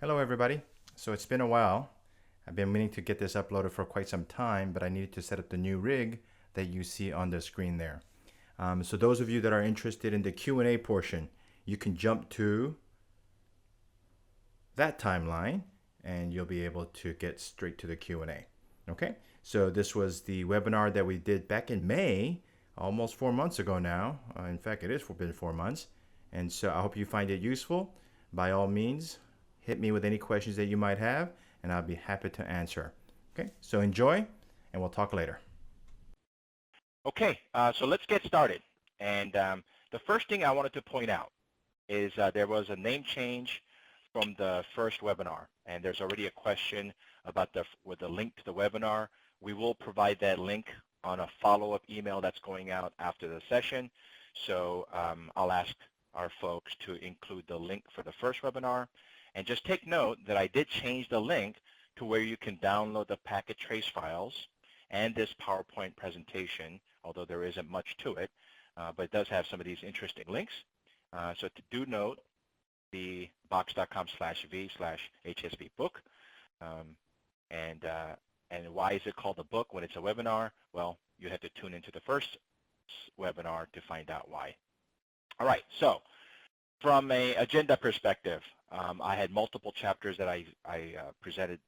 Hello everybody. So it's been a while. I've been meaning to get this uploaded for quite some time, but I needed to set up the new rig that you see on the screen there. So those of you that are interested in the Q&A portion, you can jump to that timeline and you'll be able to get straight to the Q&A. Okay, so this was the webinar that we did back in May, almost 4 months ago now. In fact, it is been 4 months. And so I hope you find it useful. By all means, hit me with any questions that you might have, and I'll be happy to answer. Okay, so enjoy, and we'll talk later. Okay, so let's get started. And the first thing I wanted to point out is there was a name change from the first webinar, and there's already a question about with the link to the webinar. We will provide that link on a follow-up email that's going out after the session. So I'll ask our folks to include the link for the first webinar. And just take note that I did change the link to where you can download the packet trace files and this PowerPoint presentation, although there isn't much to it, but it does have some of these interesting links. So do note the box.com/v/HSB book. And why is it called a book when it's a webinar? Well, you have to tune into the first webinar to find out why. All right, so from an agenda perspective, I had multiple chapters that I presented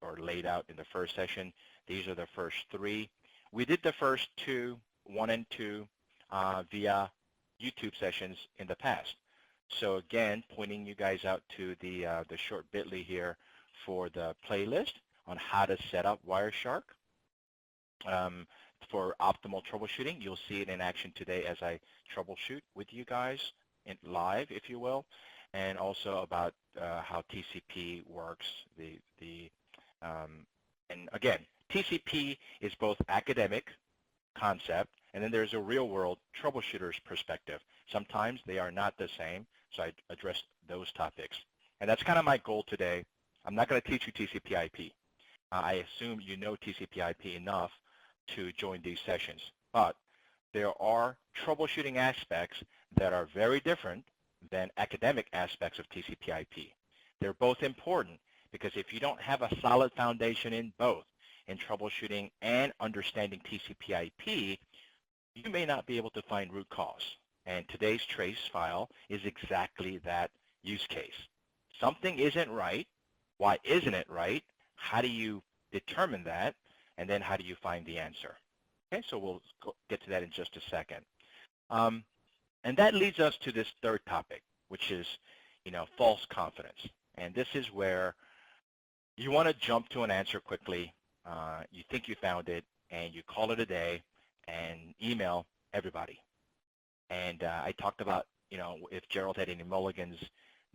or laid out in the first session. These are the first three. We did the first two, 1 and 2, via YouTube sessions in the past. So again, pointing you guys out to the short bit.ly here for the playlist on how to set up Wireshark for optimal troubleshooting. You'll see it in action today as I troubleshoot with you guys live, if you will, and also about how TCP works. And again, TCP is both academic concept, and then there's a real-world troubleshooter's perspective. Sometimes they are not the same, so I address those topics. And that's kind of my goal today. I'm not going to teach you TCP/IP. I assume you know TCP/IP enough to join these sessions. But there are troubleshooting aspects that are very different than academic aspects of TCP/IP. They're both important because if you don't have a solid foundation in both, in troubleshooting and understanding TCP/IP, you may not be able to find root cause. And today's trace file is exactly that use case. Something isn't right. Why isn't it right? How do you determine that? And then how do you find the answer? Okay, so we'll get to that in just a second. And that leads us to this third topic, which is, false confidence. And this is where you want to jump to an answer quickly. You think you found it, and you call it a day and email everybody. And I talked about, if Gerald had any mulligans.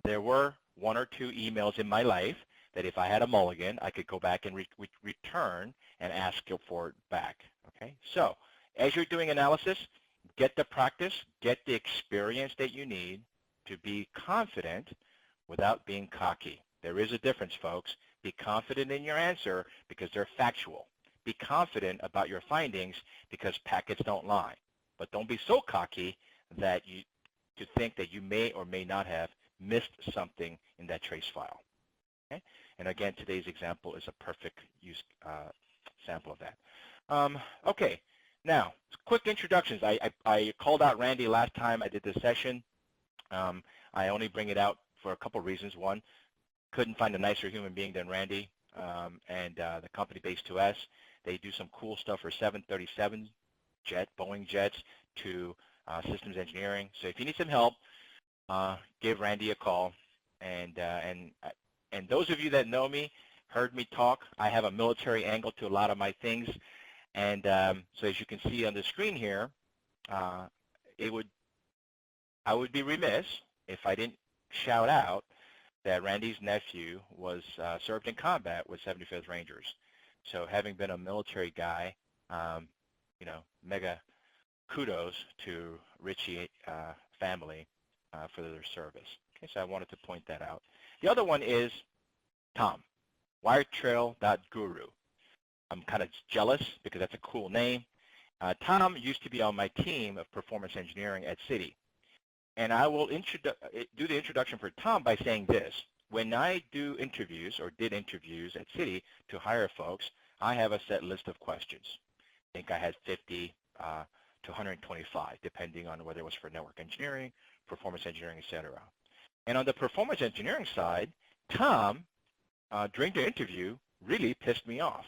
There were 1 or 2 emails in my life that if I had a mulligan, I could go back and return and ask for it back. Okay, so as you're doing analysis, get the practice, get the experience that you need to be confident without being cocky. There is a difference, folks. Be confident in your answer because they're factual. Be confident about your findings because packets don't lie. But don't be so cocky that you think that you may or may not have missed something in that trace file. Okay? And again, today's example is a perfect sample of that. Okay, now, quick introductions. I called out Randy last time I did this session. I only bring it out for a couple reasons. One, couldn't find a nicer human being than Randy, and the company Base 2S. They do some cool stuff for 737 Boeing jets to systems engineering. So if you need some help, give Randy a call. And those of you that know me, heard me talk, I have a military angle to a lot of my things. And so as you can see on the screen here, I would be remiss if I didn't shout out that Randy's nephew was served in combat with 75th Rangers. So having been a military guy, mega kudos to Richie family for their service. Okay, so I wanted to point that out. The other one is Tom, wiretrail.guru. I'm kind of jealous because that's a cool name. Tom used to be on my team of performance engineering at Citi. And I will do the introduction for Tom by saying this. when I do interviews or did interviews at Citi to hire folks, I have a set list of questions. I think I had 50 to 125, depending on whether it was for network engineering, performance engineering, et cetera. And on the performance engineering side, Tom, during the interview, really pissed me off.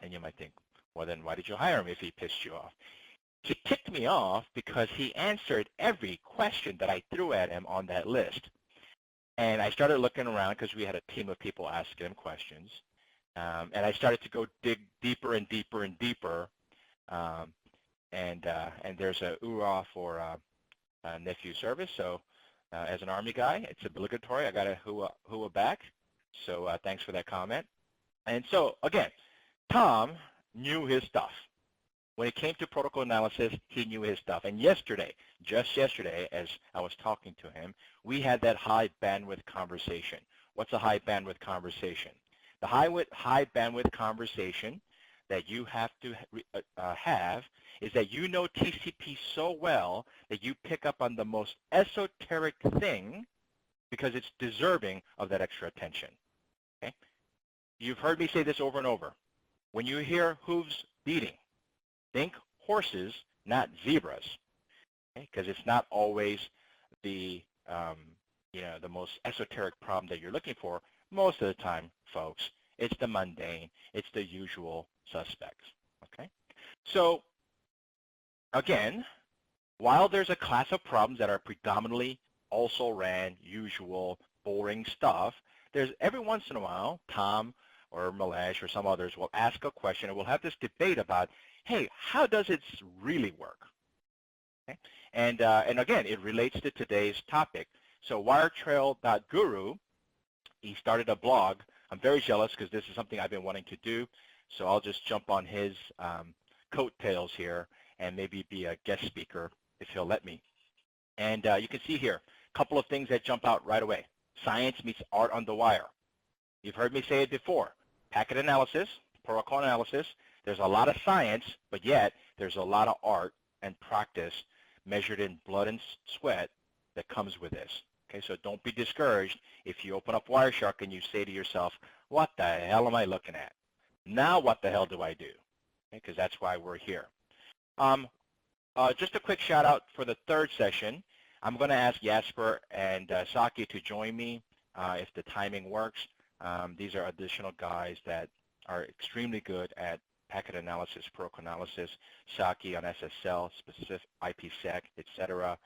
And you might think, well, then why did you hire him if he pissed you off? He ticked me off because he answered every question that I threw at him on that list. And I started looking around because we had a team of people asking him questions. And I started to go dig deeper and deeper and deeper. And there's a URA for nephew service. So as an Army guy, it's obligatory. I got a HUA back. So thanks for that comment. And so, again, Tom knew his stuff. When it came to protocol analysis, he knew his stuff. And yesterday, just yesterday, as I was talking to him, we had that high bandwidth conversation. What's a high bandwidth conversation? The high bandwidth conversation that you have to have is that you know TCP so well that you pick up on the most esoteric thing because it's deserving of that extra attention. Okay? You've heard me say this over and over. When you hear hooves beating, think horses, not zebras, because it's not always the the most esoteric problem that you're looking for. Most of the time, folks, it's the mundane, it's the usual suspects. Okay, so again, while there's a class of problems that are predominantly also ran, usual, boring stuff, there's every once in a while, Tom or Malesh or some others will ask a question and we'll have this debate about, hey, how does it really work? Okay? And again, it relates to today's topic. So wiretrail.guru, he started a blog. I'm very jealous because this is something I've been wanting to do. So I'll just jump on his coattails here and maybe be a guest speaker if he'll let me. And you can see here a couple of things that jump out right away. Science meets art on the wire. You've heard me say it before. Packet analysis, protocol analysis, there's a lot of science, but yet there's a lot of art and practice measured in blood and sweat that comes with this. Okay, so don't be discouraged if you open up Wireshark and you say to yourself, what the hell am I looking at? Now what the hell do I do? Because that's why we're here. Just a quick shout out for the third session. I'm going to ask Jasper and Saki to join me if the timing works. These are additional guys that are extremely good at packet analysis, protocol analysis, Saki on SSL, specific IPsec, etc.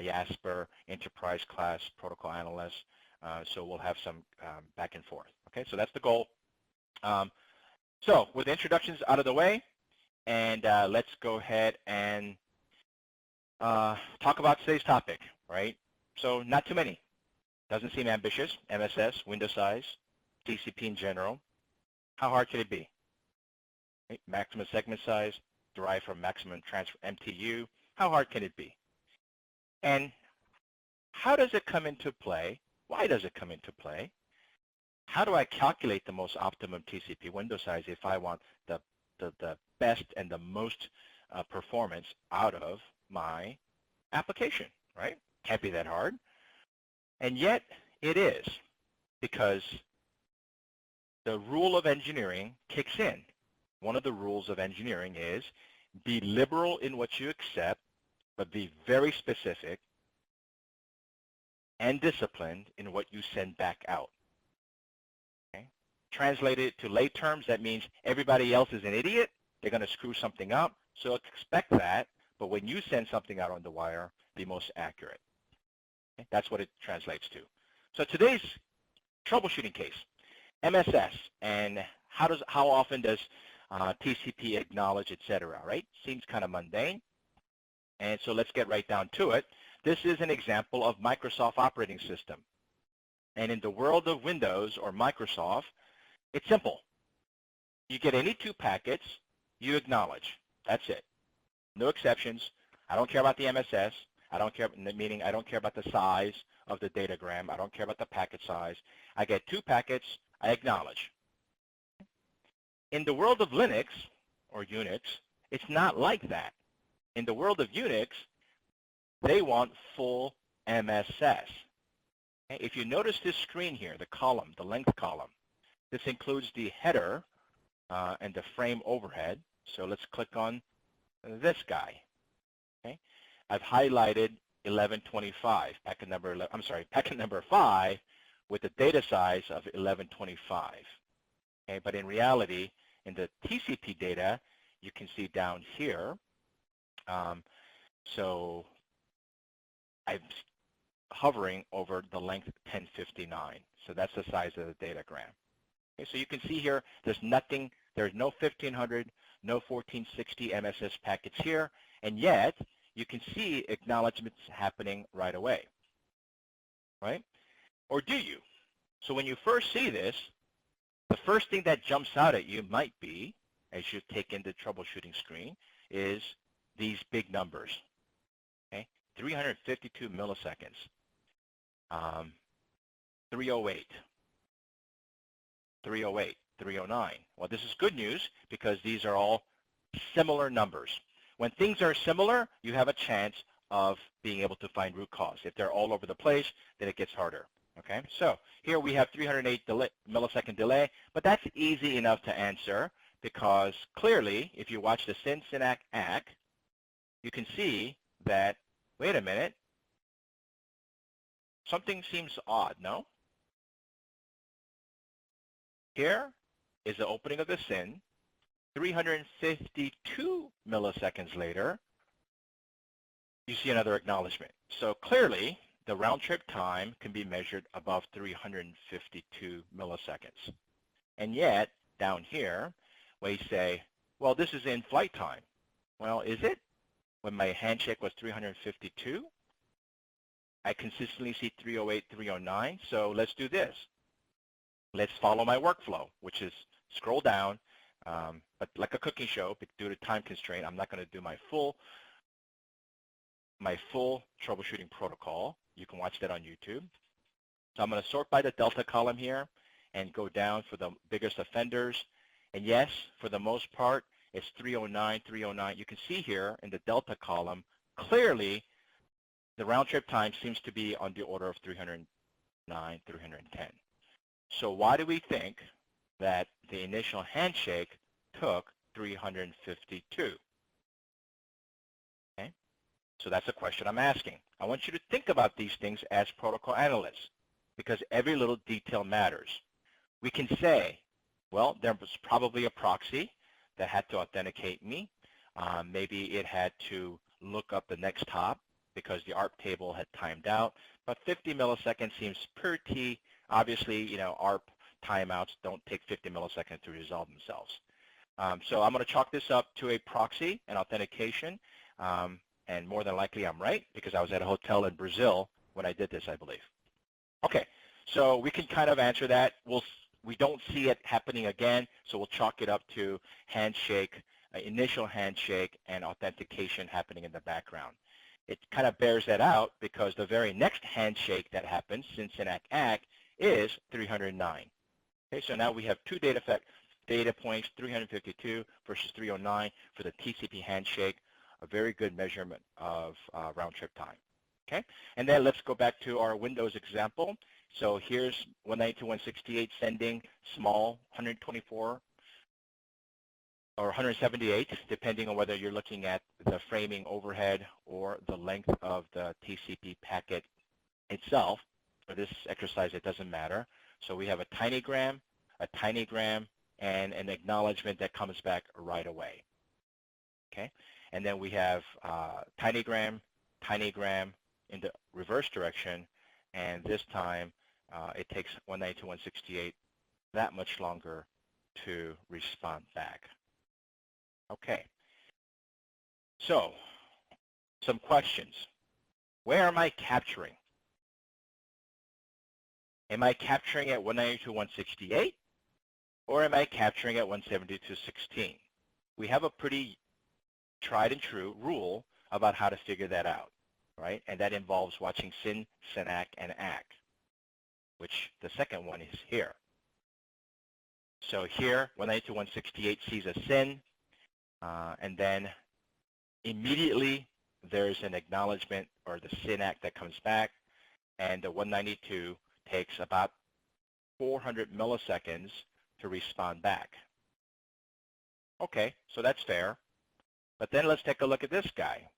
Jasper, enterprise class protocol analyst. So we'll have some back and forth. Okay, so that's the goal. So with the introductions out of the way, and let's go ahead and talk about today's topic, right? So not too many. Doesn't seem ambitious. MSS, window size, TCP in general. How hard can it be? Right? Maximum segment size derived from maximum transfer MTU. How hard can it be? And how does it come into play? Why does it come into play? How do I calculate the most optimum TCP window size if I want the best and the most performance out of my application, right? Can't be that hard. And yet it is, because the rule of engineering kicks in. One of the rules of engineering is be liberal in what you accept, but be very specific and disciplined in what you send back out. Okay? Translated to lay terms, that means everybody else is an idiot. They're going to screw something up, so expect that. But when you send something out on the wire, be most accurate. Okay? That's what it translates to. So today's troubleshooting case, MSS, and how often does TCP acknowledge, etc., right? Seems kind of mundane. And so let's get right down to it. This is an example of Microsoft operating system. And in the world of Windows or Microsoft, it's simple. You get any two packets, you acknowledge. That's it. No exceptions. I don't care about the MSS. I don't care, meaning I don't care about the size of the datagram. I don't care about the packet size. I get two packets, I acknowledge. In the world of Linux or Unix, it's not like that. In the world of Unix, they want full MSS. Okay? If you notice this screen here, the column, the length column, this includes the header and the frame overhead. So let's click on this guy. Okay? I've highlighted 1125, packet number 11, I'm sorry, packet number 5 with the data size of 1125. Okay? But in reality, in the TCP data, you can see down here, so I'm hovering over the length 1059. So that's the size of the datagram. Okay, so you can see here, there's nothing, there's no 1500, no 1460 MSS packets here, and yet you can see acknowledgments happening right away, right? Or do you? So when you first see this, the first thing that jumps out at you might be, as you take in the troubleshooting screen, is these big numbers, okay? 352 milliseconds, 308, 308, 309. Well, this is good news because these are all similar numbers. When things are similar, you have a chance of being able to find root cause. If they're all over the place, then it gets harder. Okay, so here we have 308 millisecond delay, but that's easy enough to answer because clearly, if you watch the SYN, SYNAC, ACK, you can see that, wait a minute, something seems odd, no? Here is the opening of the SYN. 352 milliseconds later, you see another acknowledgement. So clearly, the round trip time can be measured above 352 milliseconds. And yet, down here, we say, well, this is in flight time. Well, is it? When my handshake was 352, I consistently see 308, 309. So let's do this. Let's follow my workflow, which is scroll down. But like a cooking show, due to time constraint, I'm not going to do my full troubleshooting protocol. You can watch that on YouTube. So I'm going to sort by the delta column here and go down for the biggest offenders. And yes, for the most part, it's 309, 309. You can see here in the delta column, clearly the round trip time seems to be on the order of 309, 310. So why do we think that the initial handshake took 352? Okay, so that's a question I'm asking. I want you to think about these things as protocol analysts because every little detail matters. We can say, well, there was probably a proxy that had to authenticate me. Maybe it had to look up the next hop because the ARP table had timed out. But 50 milliseconds seems pretty, obviously, you know, ARP timeouts don't take 50 milliseconds to resolve themselves. So I'm going to chalk this up to a proxy and authentication. And more than likely I'm right because I was at a hotel in Brazil when I did this, I believe. Okay, so we can kind of answer that. We don't see it happening again, so we'll chalk it up to handshake, initial handshake, and authentication happening in the background. It kind of bears that out because the very next handshake that happens, SYN, SYNAC, ACK, is 309. Okay, so now we have two data points, 352 versus 309 for the TCP handshake, a very good measurement of round trip time. Okay, and then let's go back to our Windows example. So here's 192.168 sending small 124 or 178, depending on whether you're looking at the framing overhead or the length of the TCP packet itself. For this exercise, it doesn't matter. So we have a tinygram, and an acknowledgement that comes back right away. Okay, and then we have tinygram in the reverse direction, and this time it takes 192.168 that much longer to respond back. Okay, so some questions. Where am I capturing? Am I capturing at 192.168 or am I capturing at 172.16? We have a pretty tried and true rule about how to figure that out, right? And that involves watching SYN, SYNAC, and ACK, which the second one is here. So here, 192.168 sees a SYN, and then immediately there's an acknowledgement or the SYNAC that comes back. and the 192 takes about 400 milliseconds to respond back. Okay, so that's fair. But then let's take a look at this guy.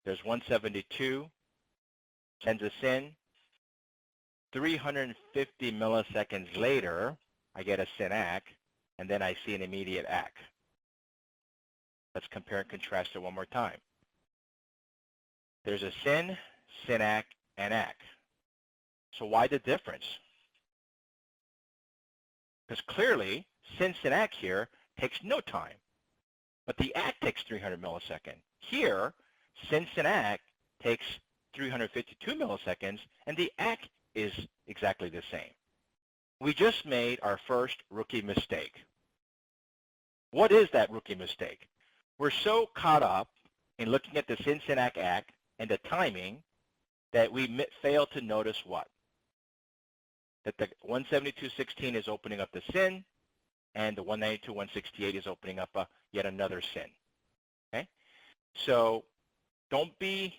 There's 172, sends a SYN. 350 milliseconds later, I get a SYN-ACK, and then I see an immediate ACK. Let's compare and contrast it one more time. There's a SYN, SYN-ACK, and ACK. So why the difference? Because clearly, SYN, SYN-ACK here takes no time, but the ACK takes 300 milliseconds. Here, SYN, SYN-ACK takes 352 milliseconds, and the ACK is exactly the same. We just made our first rookie mistake. What is that rookie mistake? We're so caught up in looking at the SYN, SYN-ACK, ACK and the timing that we fail to notice what? That the 172.16 is opening up the SYN, and the 192.168 is opening up yet another SYN. Okay? So don't be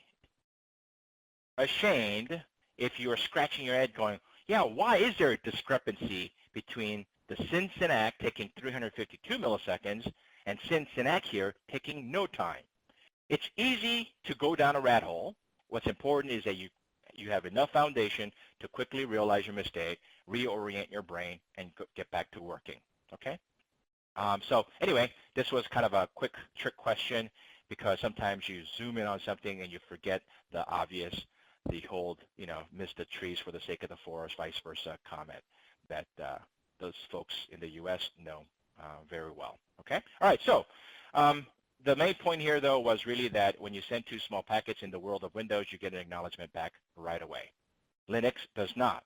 ashamed if you are scratching your head going, yeah, why is there a discrepancy between the SYN, SYN-ACK taking 352 milliseconds and SYN, SYN-ACK here taking no time? It's easy to go down a rat hole. What's important is that you have enough foundation to quickly realize your mistake, reorient your brain, and get back to working, okay? So anyway, this was kind of a quick trick question because sometimes you zoom in on something and you forget the obvious, the whole, miss the trees for the sake of the forest, vice versa comment that those folks in the U.S. know very well, okay? All right, so the main point here, though, was really that when you send two small packets in the world of Windows, you get an acknowledgement back right away. Linux does not.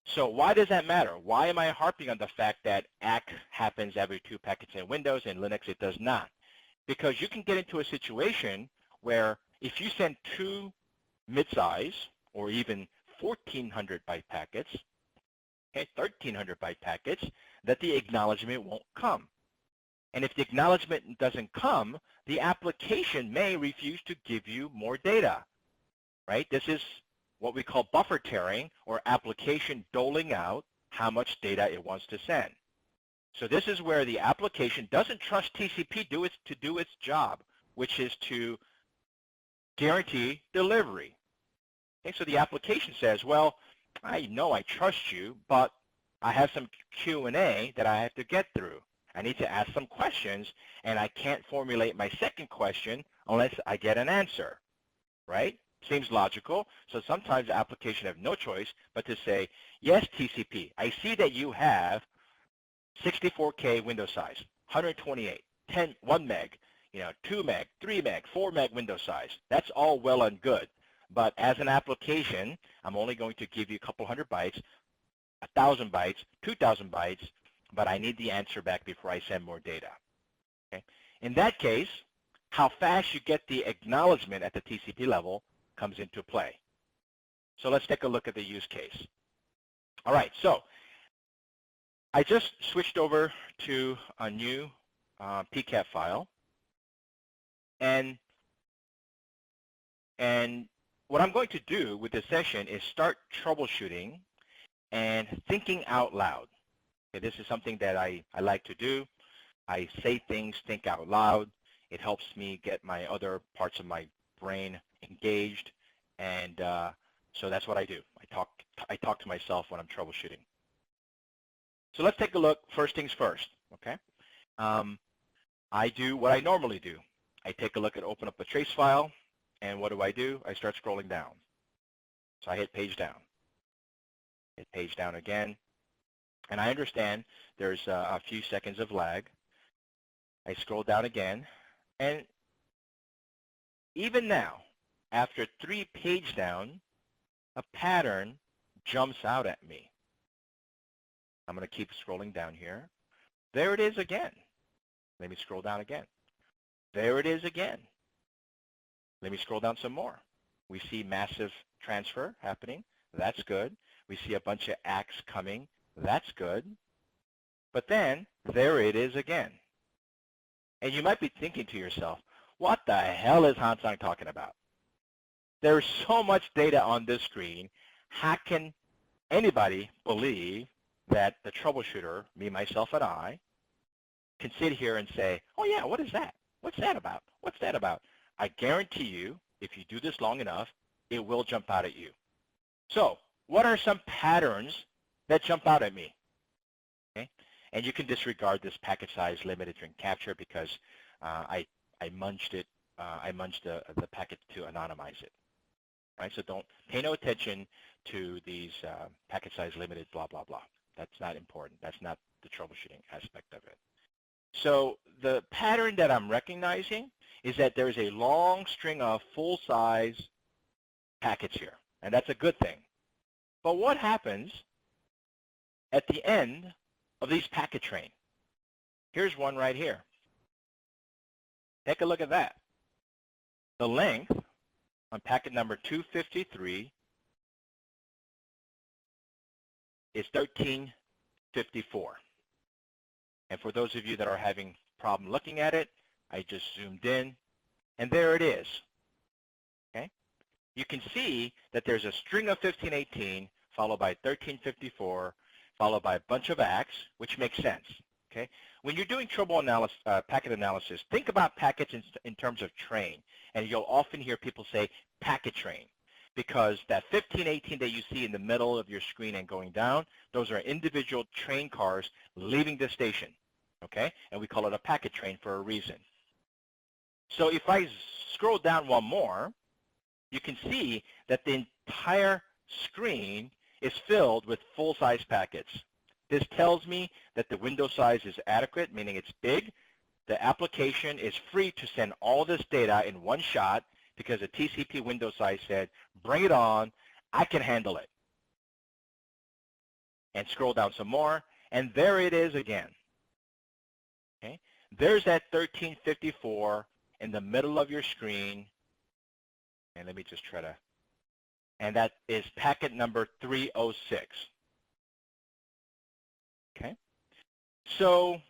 So why does that matter? Why am I harping on the fact that ACK happens every two packets in Windows and Linux it does not? Because you can get into a situation where if you send two mid-size or even 1,400 byte packets, okay, 1,300 byte packets, that the acknowledgement won't come. And if the acknowledgement doesn't come, the application may refuse to give you more data, right? This is what we call buffer tearing, or application doling out how much data it wants to send. So this is where the application doesn't trust TCP to do its job, which is to guarantee delivery. Okay, so the application says, well, I know I trust you, but I have some Q&A that I have to get through. I need to ask some questions, and I can't formulate my second question unless I get an answer, right? Seems logical. So sometimes the application have no choice but to say, yes, TCP, I see that you have 64K window size, 128, 1 meg, 2 meg, 3 meg, 4 meg window size. That's all well and good. But as an application, I'm only going to give you a couple hundred bytes, 1,000 bytes, 2,000 bytes, but I need the answer back before I send more data. Okay? In that case, how fast you get the acknowledgement at the TCP level comes into play. So let's take a look at the use case. All right, so I just switched over to a new PCAP file, and what I'm going to do with this session is start troubleshooting and thinking out loud. Okay, this is something that I like to do. I say things, think out loud. It helps me get my other parts of my brain engaged, and so that's what I do. I talk to myself when I'm troubleshooting. So let's take a look. First things first, okay? I do what I normally do. I take a look and open up a trace file, and what do? I start scrolling down. So I hit page down. Hit page down again, and I understand there's a few seconds of lag. I scroll down again, and even now, after 3 pages down, a pattern jumps out at me. I'm going to keep scrolling down here. There it is again. Let me scroll down again. There it is again. Let me scroll down some more. We see massive transfer happening. That's good. We see a bunch of ACKs coming. That's good. But then, there it is again. And you might be thinking to yourself, what the hell is Hansang talking about? There's so much data on this screen. how can anybody believe that the troubleshooter, me, myself, and I, can sit here and say, oh yeah, what is that? What's that about? What's that about? I guarantee you, if you do this long enough, it will jump out at you. So what are some patterns that jump out at me? Okay? And you can disregard this packet size limited string capture because I munched it. I munched the packet to anonymize it. Right? So don't pay no attention to these packet size limited blah blah blah. That's not important. That's not the troubleshooting aspect of it. So the pattern that I'm recognizing is that there's a long string of full-size packets here, and that's a good thing. But what happens at the end of these packet train? Here's one right here. Take a look at that. The length on packet number 253 is 1354. And for those of you that are having problem looking at it, I just zoomed in, and there it is. Okay? You can see that there's a string of 1518 followed by 1354 followed by a bunch of acts, which makes sense. Okay? When you're doing packet analysis, think about packets in terms of train, and you'll often hear people say packet train, because that 1518 that you see in the middle of your screen and going down, those are individual train cars leaving the station, okay? And we call it a packet train for a reason. So if I scroll down one more, you can see that the entire screen is filled with full-size packets. This tells me that the window size is adequate, meaning it's big. The application is free to send all this data in one shot because the TCP window size said, bring it on, I can handle it. And scroll down some more, and there it is again. Okay? There's that 1354 in the middle of your screen, and let me just try to, and that is packet number 306. Okay? So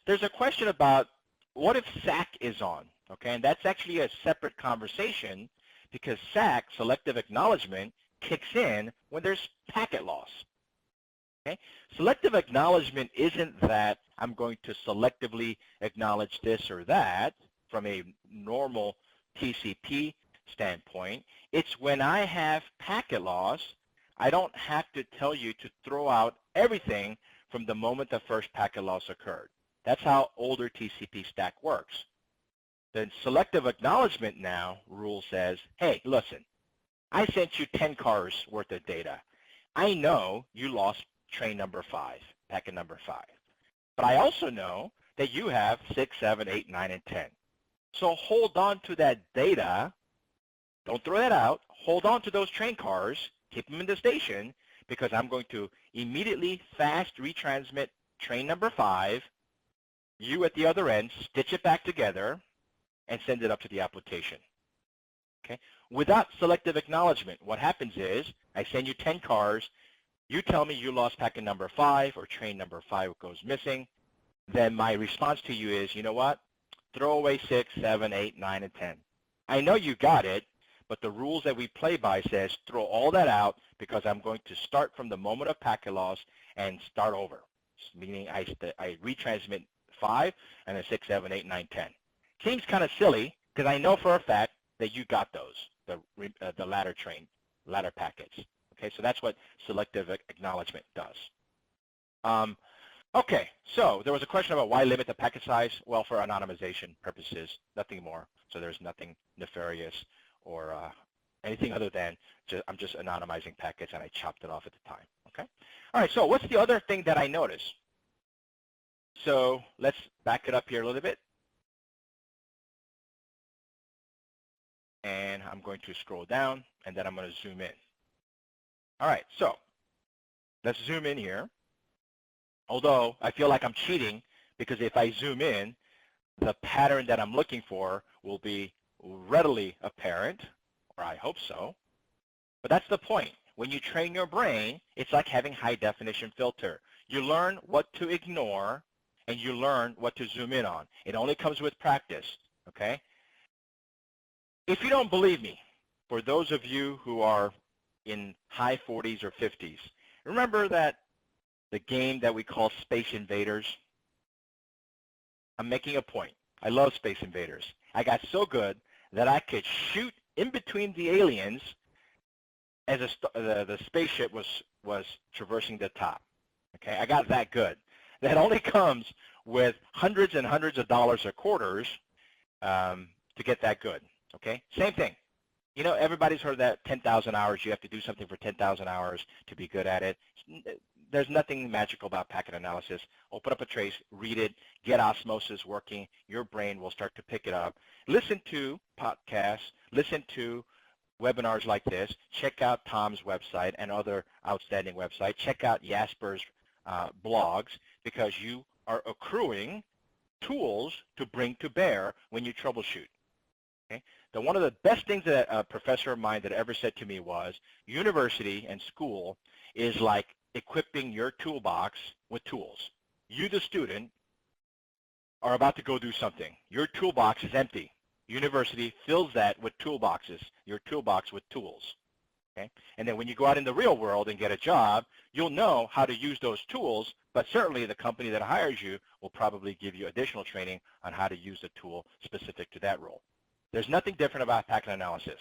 there's a question about what if SAC is on? Okay, and that's actually a separate conversation because SAC, selective acknowledgement, kicks in when there's packet loss. Okay, selective acknowledgement isn't that I'm going to selectively acknowledge this or that from a normal TCP standpoint. It's when I have packet loss, I don't have to tell you to throw out everything from the moment the first packet loss occurred. That's how older TCP stack works. The selective acknowledgement now rule says, hey, listen, I sent you 10 cars worth of data. I know you lost train number 5, packet number 5. But I also know that you have 6, 7, 8, 9, and 10. So hold on to that data. Don't throw that out. Hold on to those train cars. Keep them in the station because I'm going to immediately fast retransmit train number 5. You at the other end, stitch it back together, and send it up to the application. Okay? Without selective acknowledgement, what happens is I send you 10 cars. You tell me you lost packet number 5 or train number 5 goes missing. Then my response to you is, you know what? Throw away 6, 7, 8, 9, and 10. I know you got it, but the rules that we play by says throw all that out because I'm going to start from the moment of packet loss and start over, meaning I retransmit 5 and then 6, 7, 8, 9, 10. Seems kind of silly because I know for a fact that you got those, the ladder packets. Okay, so that's what selective acknowledgement does. Okay, so there was a question about why limit the packet size. Well, for anonymization purposes, nothing more. So there's nothing nefarious or anything other than I'm just anonymizing packets and I chopped it off at the time. Okay. All right. So what's the other thing that I noticed? So let's back it up here a little bit. And I'm going to scroll down, and then I'm going to zoom in. All right, so let's zoom in here. Although I feel like I'm cheating because if I zoom in, the pattern that I'm looking for will be readily apparent, or I hope so. But that's the point. When you train your brain, it's like having high-definition filter. You learn what to ignore, and you learn what to zoom in on. It only comes with practice, okay? If you don't believe me, for those of you who are in high 40s or 50s. Remember that the game that we call Space Invaders? I'm making a point. I love Space Invaders. I got so good that I could shoot in between the aliens as the spaceship was traversing the top. Okay, I got that good. That only comes with hundreds and hundreds of dollars or quarters to get that good. Okay, same thing. You know, everybody's heard that 10,000 hours. You have to do something for 10,000 hours to be good at it. There's nothing magical about packet analysis. Open up a trace, read it, get osmosis working. Your brain will start to pick it up. Listen to podcasts. Listen to webinars like this. Check out Tom's website and other outstanding websites. Check out Jasper's blogs, because you are accruing tools to bring to bear when you troubleshoot. Okay? So one of the best things that a professor of mine that ever said to me was, university and school is like equipping your toolbox with tools. You, the student, are about to go do something. Your toolbox is empty. University fills that with toolboxes, your toolbox with tools. Okay? And then when you go out in the real world and get a job, you'll know how to use those tools, but certainly the company that hires you will probably give you additional training on how to use the tool specific to that role. There's nothing different about packet analysis.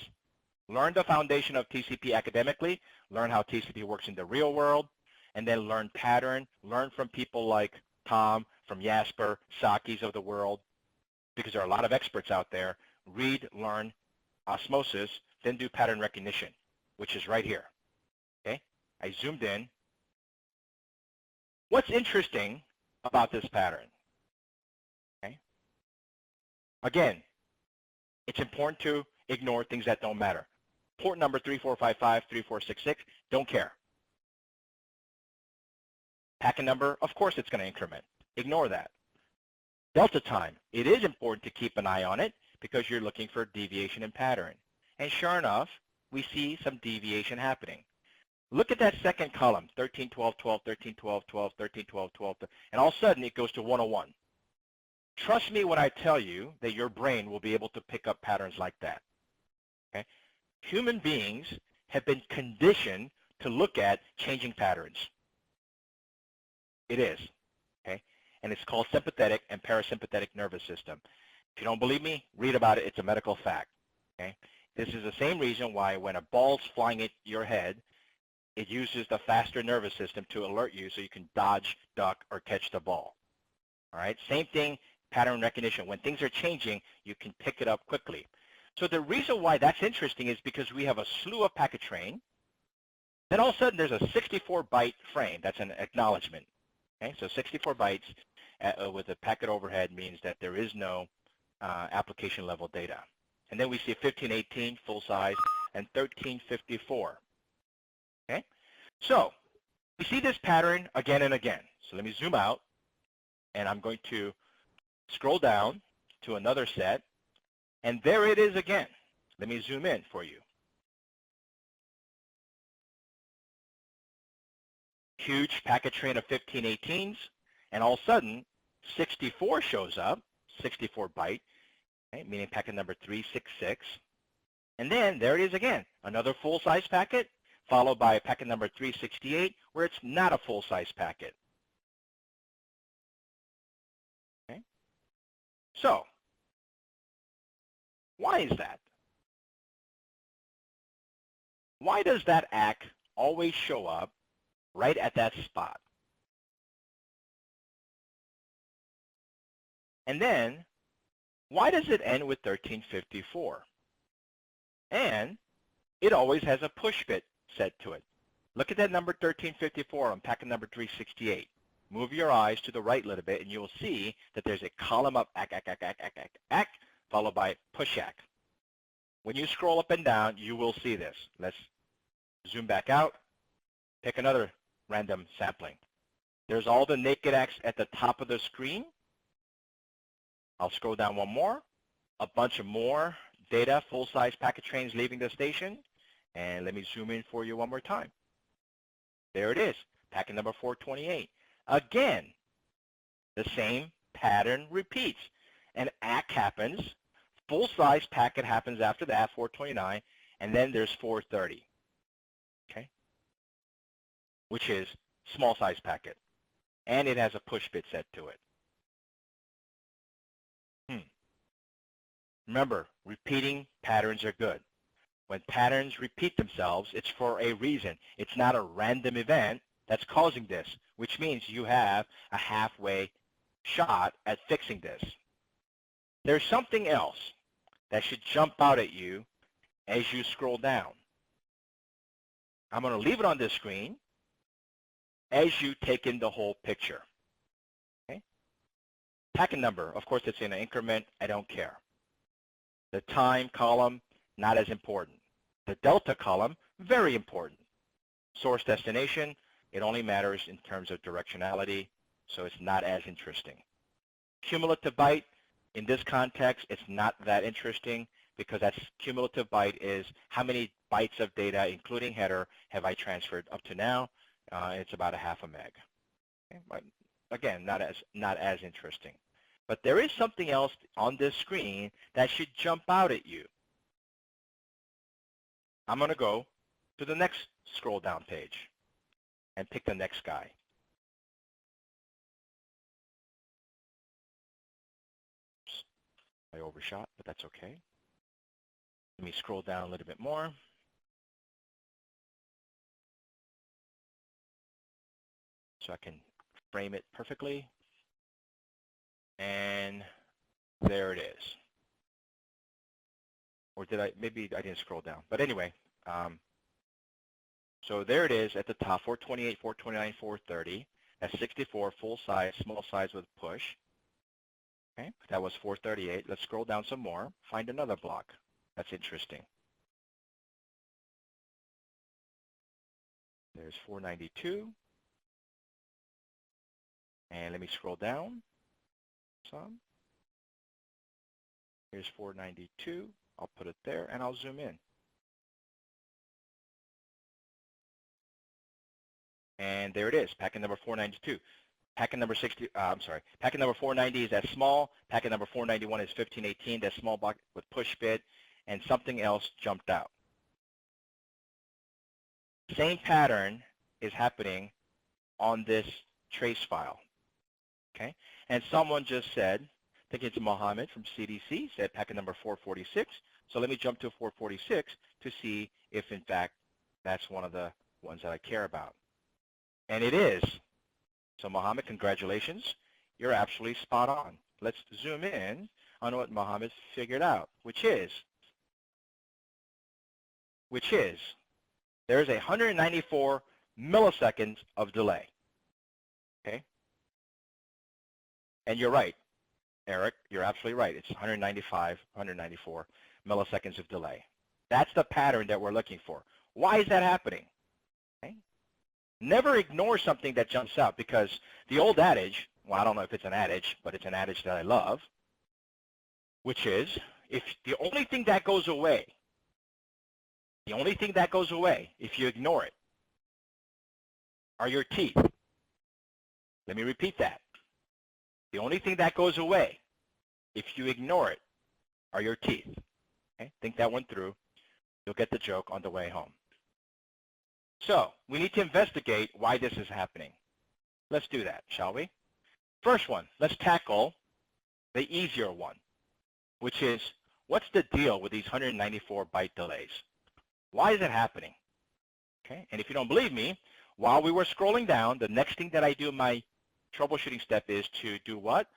Learn the foundation of TCP academically, learn how TCP works in the real world, and then learn pattern, learn from people like Tom, from Jasper, Sakis of the world, because there are a lot of experts out there. Read, learn, osmosis, then do pattern recognition, which is right here. Okay? I zoomed in. What's interesting about this pattern? Okay? Again, it's important to ignore things that don't matter. Port number 3455, 3466, don't care. Packet number, of course it's going to increment. Ignore that. Delta time, it is important to keep an eye on it because you're looking for deviation in pattern. And sure enough, we see some deviation happening. Look at that second column, 13, 12, 12, 13, 12, 12, 13, 12, 12, and all of a sudden it goes to 101. Trust me when I tell you that your brain will be able to pick up patterns like that. Okay? Human beings have been conditioned to look at changing patterns. It is. Okay? And it's called sympathetic and parasympathetic nervous system. If you don't believe me, read about it. It's a medical fact. Okay? This is the same reason why when a ball's flying at your head, it uses the faster nervous system to alert you so you can dodge, duck, or catch the ball. All right? Same thing, pattern recognition. When things are changing, you can pick it up quickly. So the reason why that's interesting is because we have a slew of packet train. Then all of a sudden there's a 64-byte frame. That's an acknowledgement. Okay? So 64 bytes with a packet overhead means that there is no application level data. And then we see 1518 full size and 1354. Okay? So we see this pattern again and again. So let me zoom out, and I'm going to scroll down to another set, and there it is again. Let me zoom in for you. Huge packet train of 1518s, and all of a sudden 64 shows up, 64 byte, okay, meaning packet number 366. And then there it is again, another full-size packet, followed by packet number 368, where it's not a full-size packet. Okay? So, why is that? Why does that ACK always show up right at that spot? And then, why does it end with 1354? And it always has a push bit set to it. Look at that number 1354 on packet number 368. Move your eyes to the right a little bit, and you'll see that there's a column of ACK, ACK, ACK, ACK, ACK, ACK, ACK, followed by push ACK. When you scroll up and down, you will see this. Let's zoom back out, pick another random sampling. There's all the naked ACKs at the top of the screen. I'll scroll down one more, a bunch of more data, full-size packet trains leaving the station, and let me zoom in for you one more time. There it is, packet number 428. Again, the same pattern repeats. An ACK happens, full-size packet happens after that, 429, and then there's 430. which is small size packet. And it has a push bit set to it. Remember, repeating patterns are good. When patterns repeat themselves, it's for a reason. It's not a random event that's causing this, which means you have a halfway shot at fixing this. There's something else that should jump out at you as you scroll down. I'm going to leave it on this screen as you take in the whole picture. Okay? Packet number, of course, it's in an increment. I don't care. The time column, not as important. The delta column, very important. Source destination, it only matters in terms of directionality, so it's not as interesting. Cumulative byte, in this context, it's not that interesting because that's cumulative byte is how many bytes of data, including header, have I transferred up to now. It's about a half a meg. Okay? But again, not as interesting. But there is something else on this screen that should jump out at you. I'm going to go to the next scroll down page and pick the next guy. I overshot, but that's okay. Let me scroll down a little bit more. So I can frame it perfectly. And there it is. Or did I, maybe I didn't scroll down. But anyway, so there it is at the top, 428, 429, 430. That's 64, full size, small size with push. Okay, that was 438. Let's scroll down some more, find another block. That's interesting. There's 492. And let me scroll down some. Here's 492. I'll put it there, and I'll zoom in. And there it is, packet number 492. Packet number packet number 490 is that small. Packet number 491 is 1518, that small block with push bit, and something else jumped out. Same pattern is happening on this trace file. Okay, and someone just said, I think it's Mohammed from CDC, said packet number 446. So let me jump to 446 to see if, in fact, that's one of the ones that I care about. And it is. So Mohammed, congratulations. You're absolutely spot on. Let's zoom in on what Mohammed figured out, which is there's 194 milliseconds of delay. Okay? And you're right, Eric. You're absolutely right. It's 194 milliseconds of delay. That's the pattern that we're looking for. Why is that happening? Okay? Never ignore something that jumps out, because the old adage, well, I don't know if it's an adage, but it's an adage that I love, which is, if the only thing that goes away, if you ignore it, are your teeth. Let me repeat that. The only thing that goes away, if you ignore it, are your teeth. Okay? Think that one through. You'll get the joke on the way home. So we need to investigate why this is happening. Let's do that, shall we? First one, let's tackle the easier one, which is, what's the deal with these 194 byte delays? Why is it happening? Okay, and if you don't believe me, while we were scrolling down, the next thing that I do in my troubleshooting step is to do what?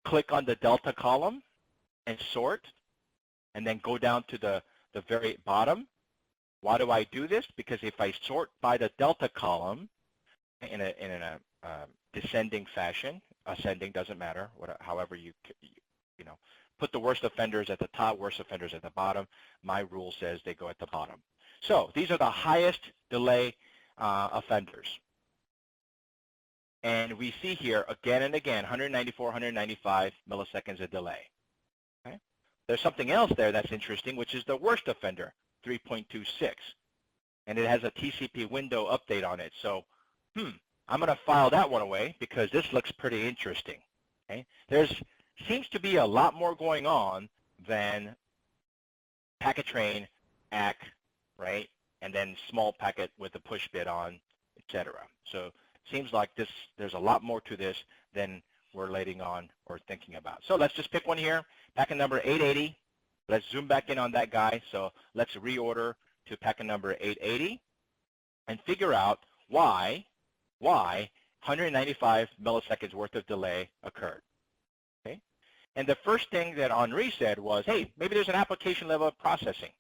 Click on the delta column and sort, and then go down to the very bottom. Why do I do this? Because if I sort by the delta column in a descending fashion, ascending doesn't matter, however you know, put the worst offenders at the top, worst offenders at the bottom. My rule says they go at the bottom. So these are the highest delay offenders. And we see here again and again, 194, 195 milliseconds of delay. Okay? There's something else there that's interesting, which is the worst offender, 3.26. And it has a TCP window update on it. So, I'm going to file that one away because this looks pretty interesting. Okay? There seems to be a lot more going on than packet train, ACK, right, and then small packet with a push bit on, etc. So it seems like there's a lot more to this than we're letting on or thinking about. So let's just pick one here, packet number 880. Let's zoom back in on that guy. So let's reorder to packet number 880 and figure out why 195 milliseconds worth of delay occurred. Okay? And the first thing that Henri said was, hey, maybe there's an application level of processing,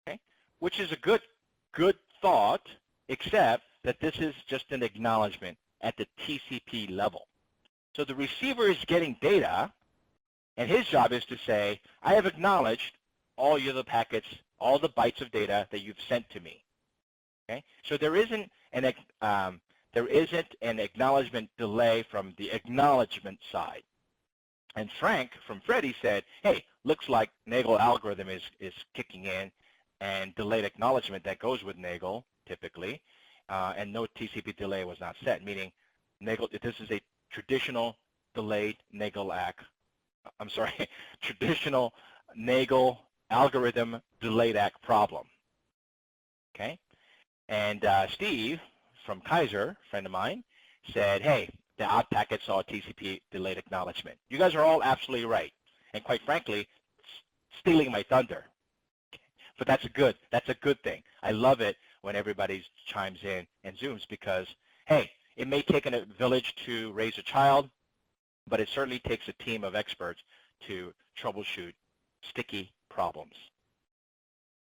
okay? Which is a good thought, except that this is just an acknowledgement at the TCP level. So the receiver is getting data, and his job is to say, I have acknowledged all your other packets, all the bytes of data that you've sent to me. Okay? So there isn't an acknowledgement delay from the acknowledgement side. And Frank from Freddie said, hey, looks like Nagle algorithm is kicking in, and delayed acknowledgement that goes with Nagle typically, and no TCP delay was not set, meaning Nagle, this is a traditional delayed Nagle traditional Nagle algorithm delayed ACK problem. Okay? And Steve from Kaiser, a friend of mine, said, hey, the odd packet saw a TCP delayed acknowledgement. You guys are all absolutely right. And quite frankly, stealing my thunder. But that's a good thing. I love it when everybody chimes in and zooms because, hey, it may take a village to raise a child, but it certainly takes a team of experts to troubleshoot sticky problems.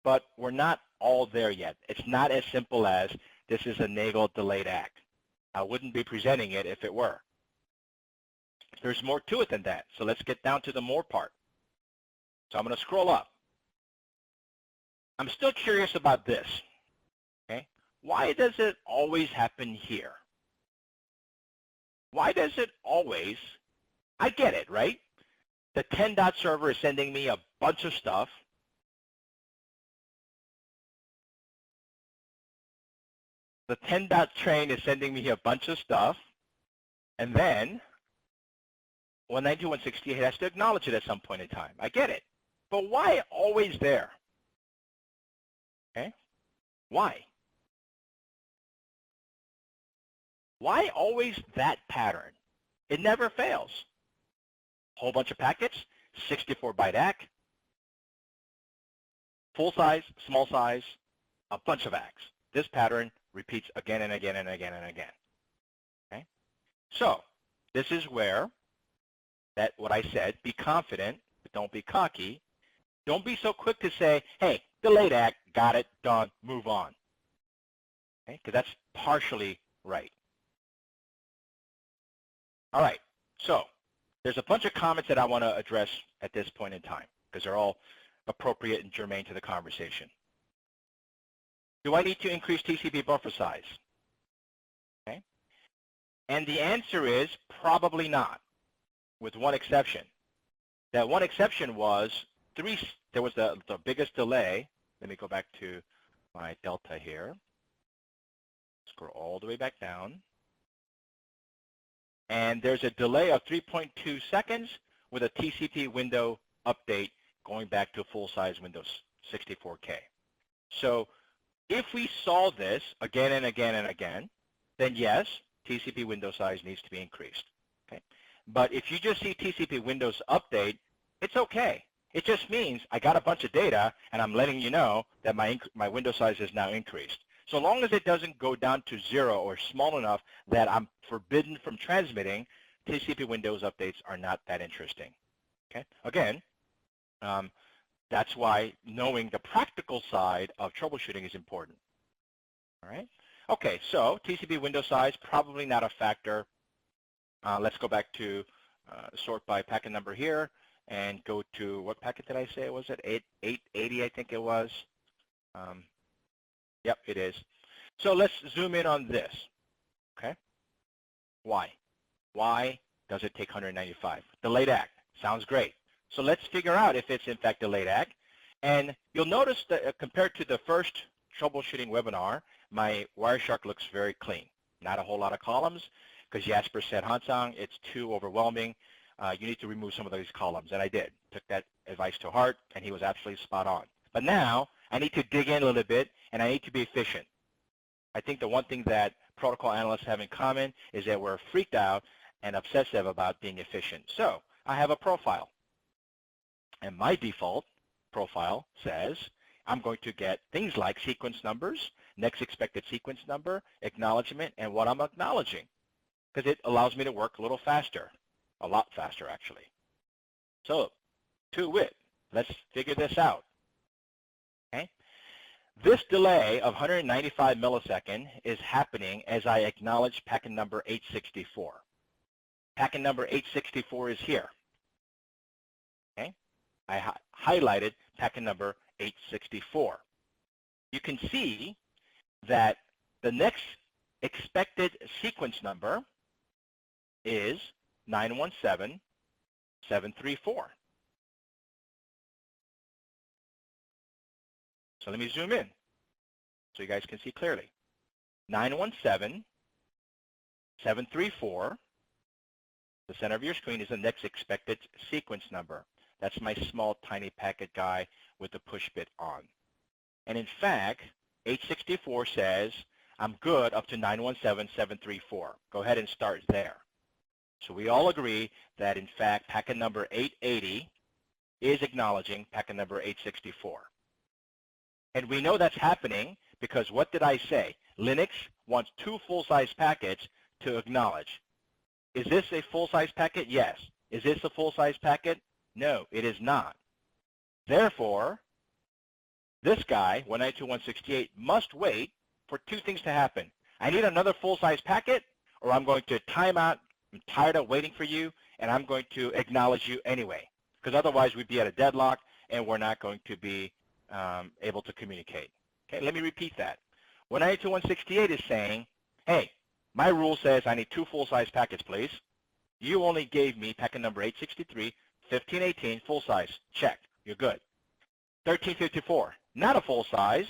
But we're not all there yet. It's not as simple as this is a Nagle delayed ACK. I wouldn't be presenting it if it were. There's more to it than that. So let's get down to the more part. So I'm going to scroll up. I'm still curious about this. Okay? Why does it always happen here? Why does it always? I get it, right? The 10-dot server is sending me a bunch of stuff. The 10-dot train is sending me a bunch of stuff, and then 192.168 has to acknowledge it at some point in time. I get it. But why always there? Okay? Why? Why always that pattern? It never fails. Whole bunch of packets, 64-byte ACK, full size, small size, a bunch of ACKs. This pattern repeats again and again and again and again. Okay? So this is where what I said, be confident, but don't be cocky. Don't be so quick to say, hey, delayed ACK, got it, done, move on. Okay? Because that's partially right. All right, so there's a bunch of comments that I want to address at this point in time because they're all appropriate and germane to the conversation. Do I need to increase TCP buffer size? Okay. And the answer is probably not, with one exception. That one exception was there was the biggest delay. Let me go back to my delta here. Scroll all the way back down. And there's a delay of 3.2 seconds with a TCP window update going back to full-size Windows 64K. So if we saw this again and again and again, then yes, TCP window size needs to be increased. Okay? But if you just see TCP Windows update, it's okay. It just means I got a bunch of data and I'm letting you know that my window size is now increased. So long as it doesn't go down to 0 or small enough that I'm forbidden from transmitting, TCP Windows updates are not that interesting. Okay? Again, that's why knowing the practical side of troubleshooting is important. All right? Okay, so TCP window size, probably not a factor. Let's go back to sort by packet number here and go to, what packet did I say? Was it 880, I think it was. Yep, it is. So let's zoom in on this, okay? Why? Why does it take 195? Delayed ACK, sounds great. So let's figure out if it's in fact delayed ACK. And you'll notice that compared to the first troubleshooting webinar, my Wireshark looks very clean. Not a whole lot of columns, because Jasper said, Hansang, it's too overwhelming. You need to remove some of those columns, and I did. Took that advice to heart, and he was absolutely spot on. But now, I need to dig in a little bit and I need to be efficient. I think the one thing that protocol analysts have in common is that we're freaked out and obsessive about being efficient. So I have a profile, and my default profile says I'm going to get things like sequence numbers, next expected sequence number, acknowledgement, and what I'm acknowledging, because it allows me to work a little faster, a lot faster actually. So to wit, let's figure this out. Okay? This delay of 195 milliseconds is happening as I acknowledge packet number 864. Packet number 864 is here. Okay? I highlighted packet number 864. You can see that the next expected sequence number is 917734. So let me zoom in so you guys can see clearly. 917734, the center of your screen, is the next expected sequence number. That's my small tiny packet guy with the push bit on. And in fact, 864 says I'm good up to 917734. Go ahead and start there. So we all agree that in fact packet number 880 is acknowledging packet number 864. And we know that's happening because what did I say? Linux wants 2 full-size packets to acknowledge. Is this a full-size packet? Yes. Is this a full-size packet? No, it is not. Therefore, this guy, 192.168, must wait for 2 things to happen. I need another full-size packet, or I'm going to time out. I'm tired of waiting for you, and I'm going to acknowledge you anyway, because otherwise we'd be at a deadlock, and we're not going to be able to communicate. Okay, let me repeat that. 192.168 is saying, hey, my rule says I need 2 full-size packets, please. You only gave me packet number 863, 1518, full size. Check. You're good. 1354, not a full size.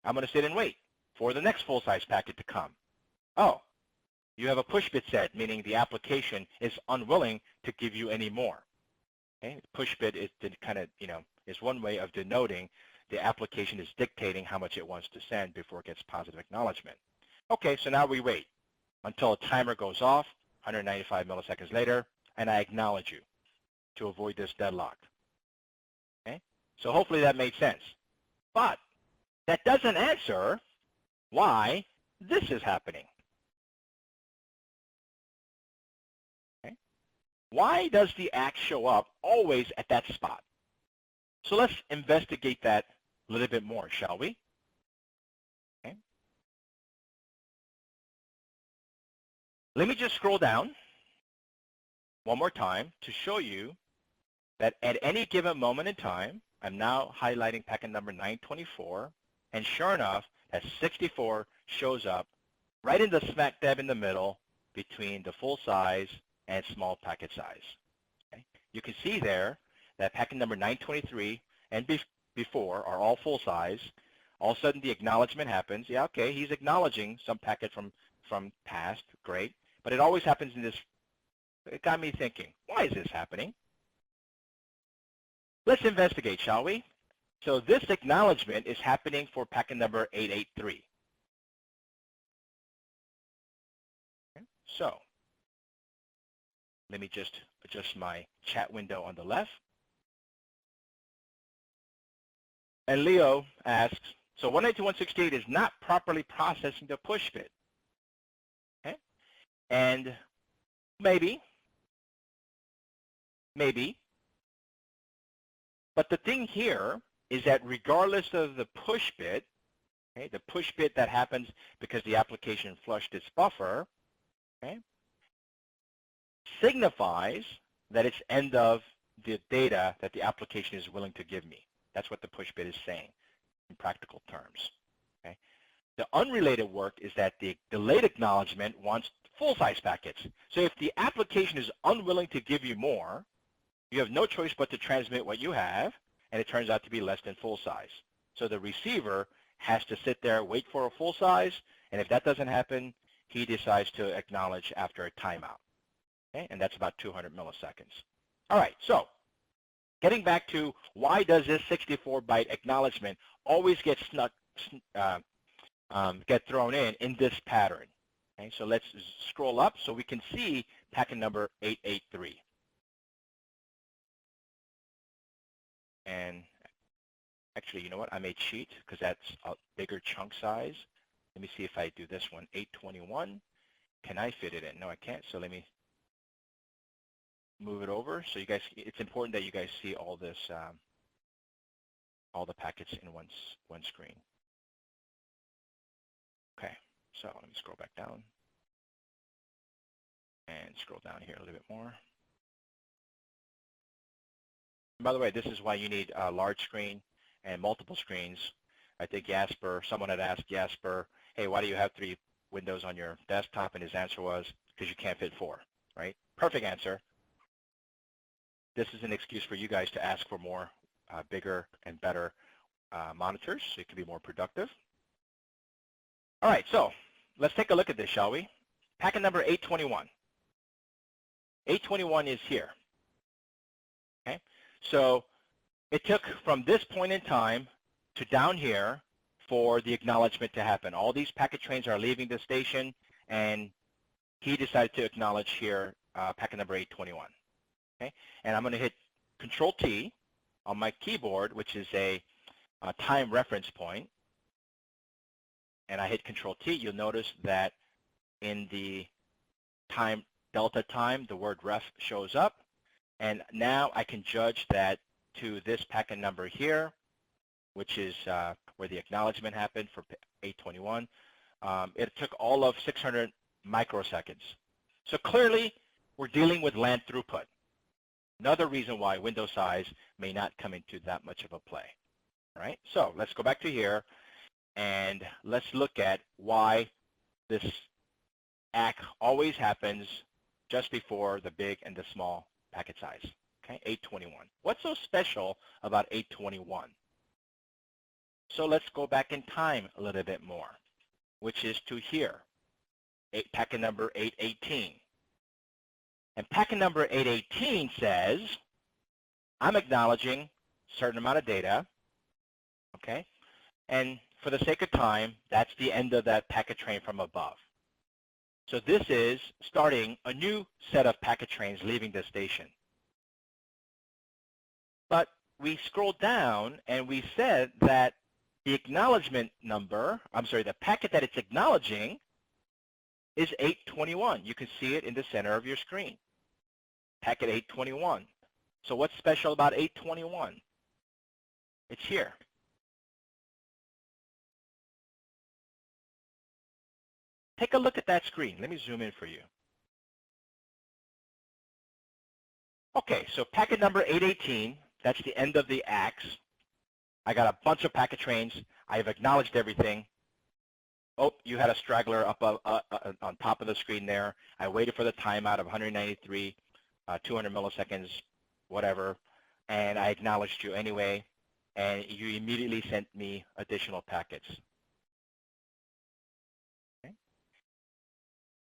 I'm going to sit and wait for the next full size packet to come. Oh, you have a push bit set, meaning the application is unwilling to give you any more. Okay? Push bit is kind of, is one way of denoting the application is dictating how much it wants to send before it gets positive acknowledgement. Okay, so now we wait until a timer goes off, 195 milliseconds later, and I acknowledge you to avoid this deadlock. Okay? So hopefully that made sense. But that doesn't answer why this is happening. Okay? Why does the ACK show up always at that spot? So let's investigate that a little bit more, shall we? Okay. Let me just scroll down one more time to show you that at any given moment in time, I'm now highlighting packet number 924, and sure enough, that 64 shows up right in the smack dab in the middle between the full size and small packet size. Okay? You can see there that packet number 923 and before are all full size. All of a sudden the acknowledgement happens. Yeah, okay, he's acknowledging some packet from past, great. But it always happens in this. It got me thinking, why is this happening? Let's investigate, shall we? So this acknowledgement is happening for packet number 883. Okay, so let me just adjust my chat window on the left. And Leo asks, so 192.168 is not properly processing the push bit. Okay? And maybe. But the thing here is that regardless of the push bit, okay, the push bit that happens because the application flushed its buffer, okay, signifies that it's end of the data that the application is willing to give me. That's what the push bit is saying in practical terms. Okay? The unrelated work is that the delayed acknowledgement wants full-size packets. So if the application is unwilling to give you more, you have no choice but to transmit what you have, and it turns out to be less than full size. So the receiver has to sit there, wait for a full size, and if that doesn't happen, he decides to acknowledge after a timeout. Okay? And that's about 200 milliseconds. All right, so getting back to why does this 64-byte acknowledgement always get get thrown in this pattern. Okay, so let's scroll up so we can see packet number 883. And actually, you know what? I may cheat because that's a bigger chunk size. Let me see if I do this one, 821. Can I fit it in? No, I can't. So let me move it over. So you guys, it's important that you guys see all this, all the packets in one screen. Okay, so let me scroll back down and scroll down here a little bit more. And by the way, this is why you need a large screen and multiple screens. I think someone had asked Jasper, hey, why do you have 3 windows on your desktop? And his answer was, because you can't fit 4, right? Perfect answer. This is an excuse for you guys to ask for more bigger and better monitors so you can be more productive. All right, so let's take a look at this, shall we? Packet number 821. 821 is here. Okay, so it took from this point in time to down here for the acknowledgement to happen. All these packet trains are leaving the station, and he decided to acknowledge here packet number 821. Okay, and I'm going to hit Control-T on my keyboard, which is a time reference point, and I hit Control-T. You'll notice that in the time delta time, the word ref shows up, and now I can judge that to this packet number here, which is where the acknowledgement happened for 821. It took all of 600 microseconds. So clearly, we're dealing with LAN throughput. Another reason why window size may not come into that much of a play. All right, so let's go back to here, and let's look at why this ACK always happens just before the big and the small packet size. Okay, 821. What's so special about 821? So let's go back in time a little bit more, which is to here, packet number 818. And packet number 818 says, I'm acknowledging a certain amount of data, okay? And for the sake of time, that's the end of that packet train from above. So this is starting a new set of packet trains leaving the station. But we scrolled down and we said that the acknowledgement number, the packet that it's acknowledging is 821. You can see it in the center of your screen. Packet 821. So what's special about 821? It's here. Take a look at that screen. Let me zoom in for you. Okay, so packet number 818, that's the end of the ACKs. I got a bunch of packet trains. I've acknowledged everything. Oh, you had a straggler up on top of the screen there. I waited for the timeout of 193, 200 milliseconds, whatever, and I acknowledged you anyway, and you immediately sent me additional packets. Okay.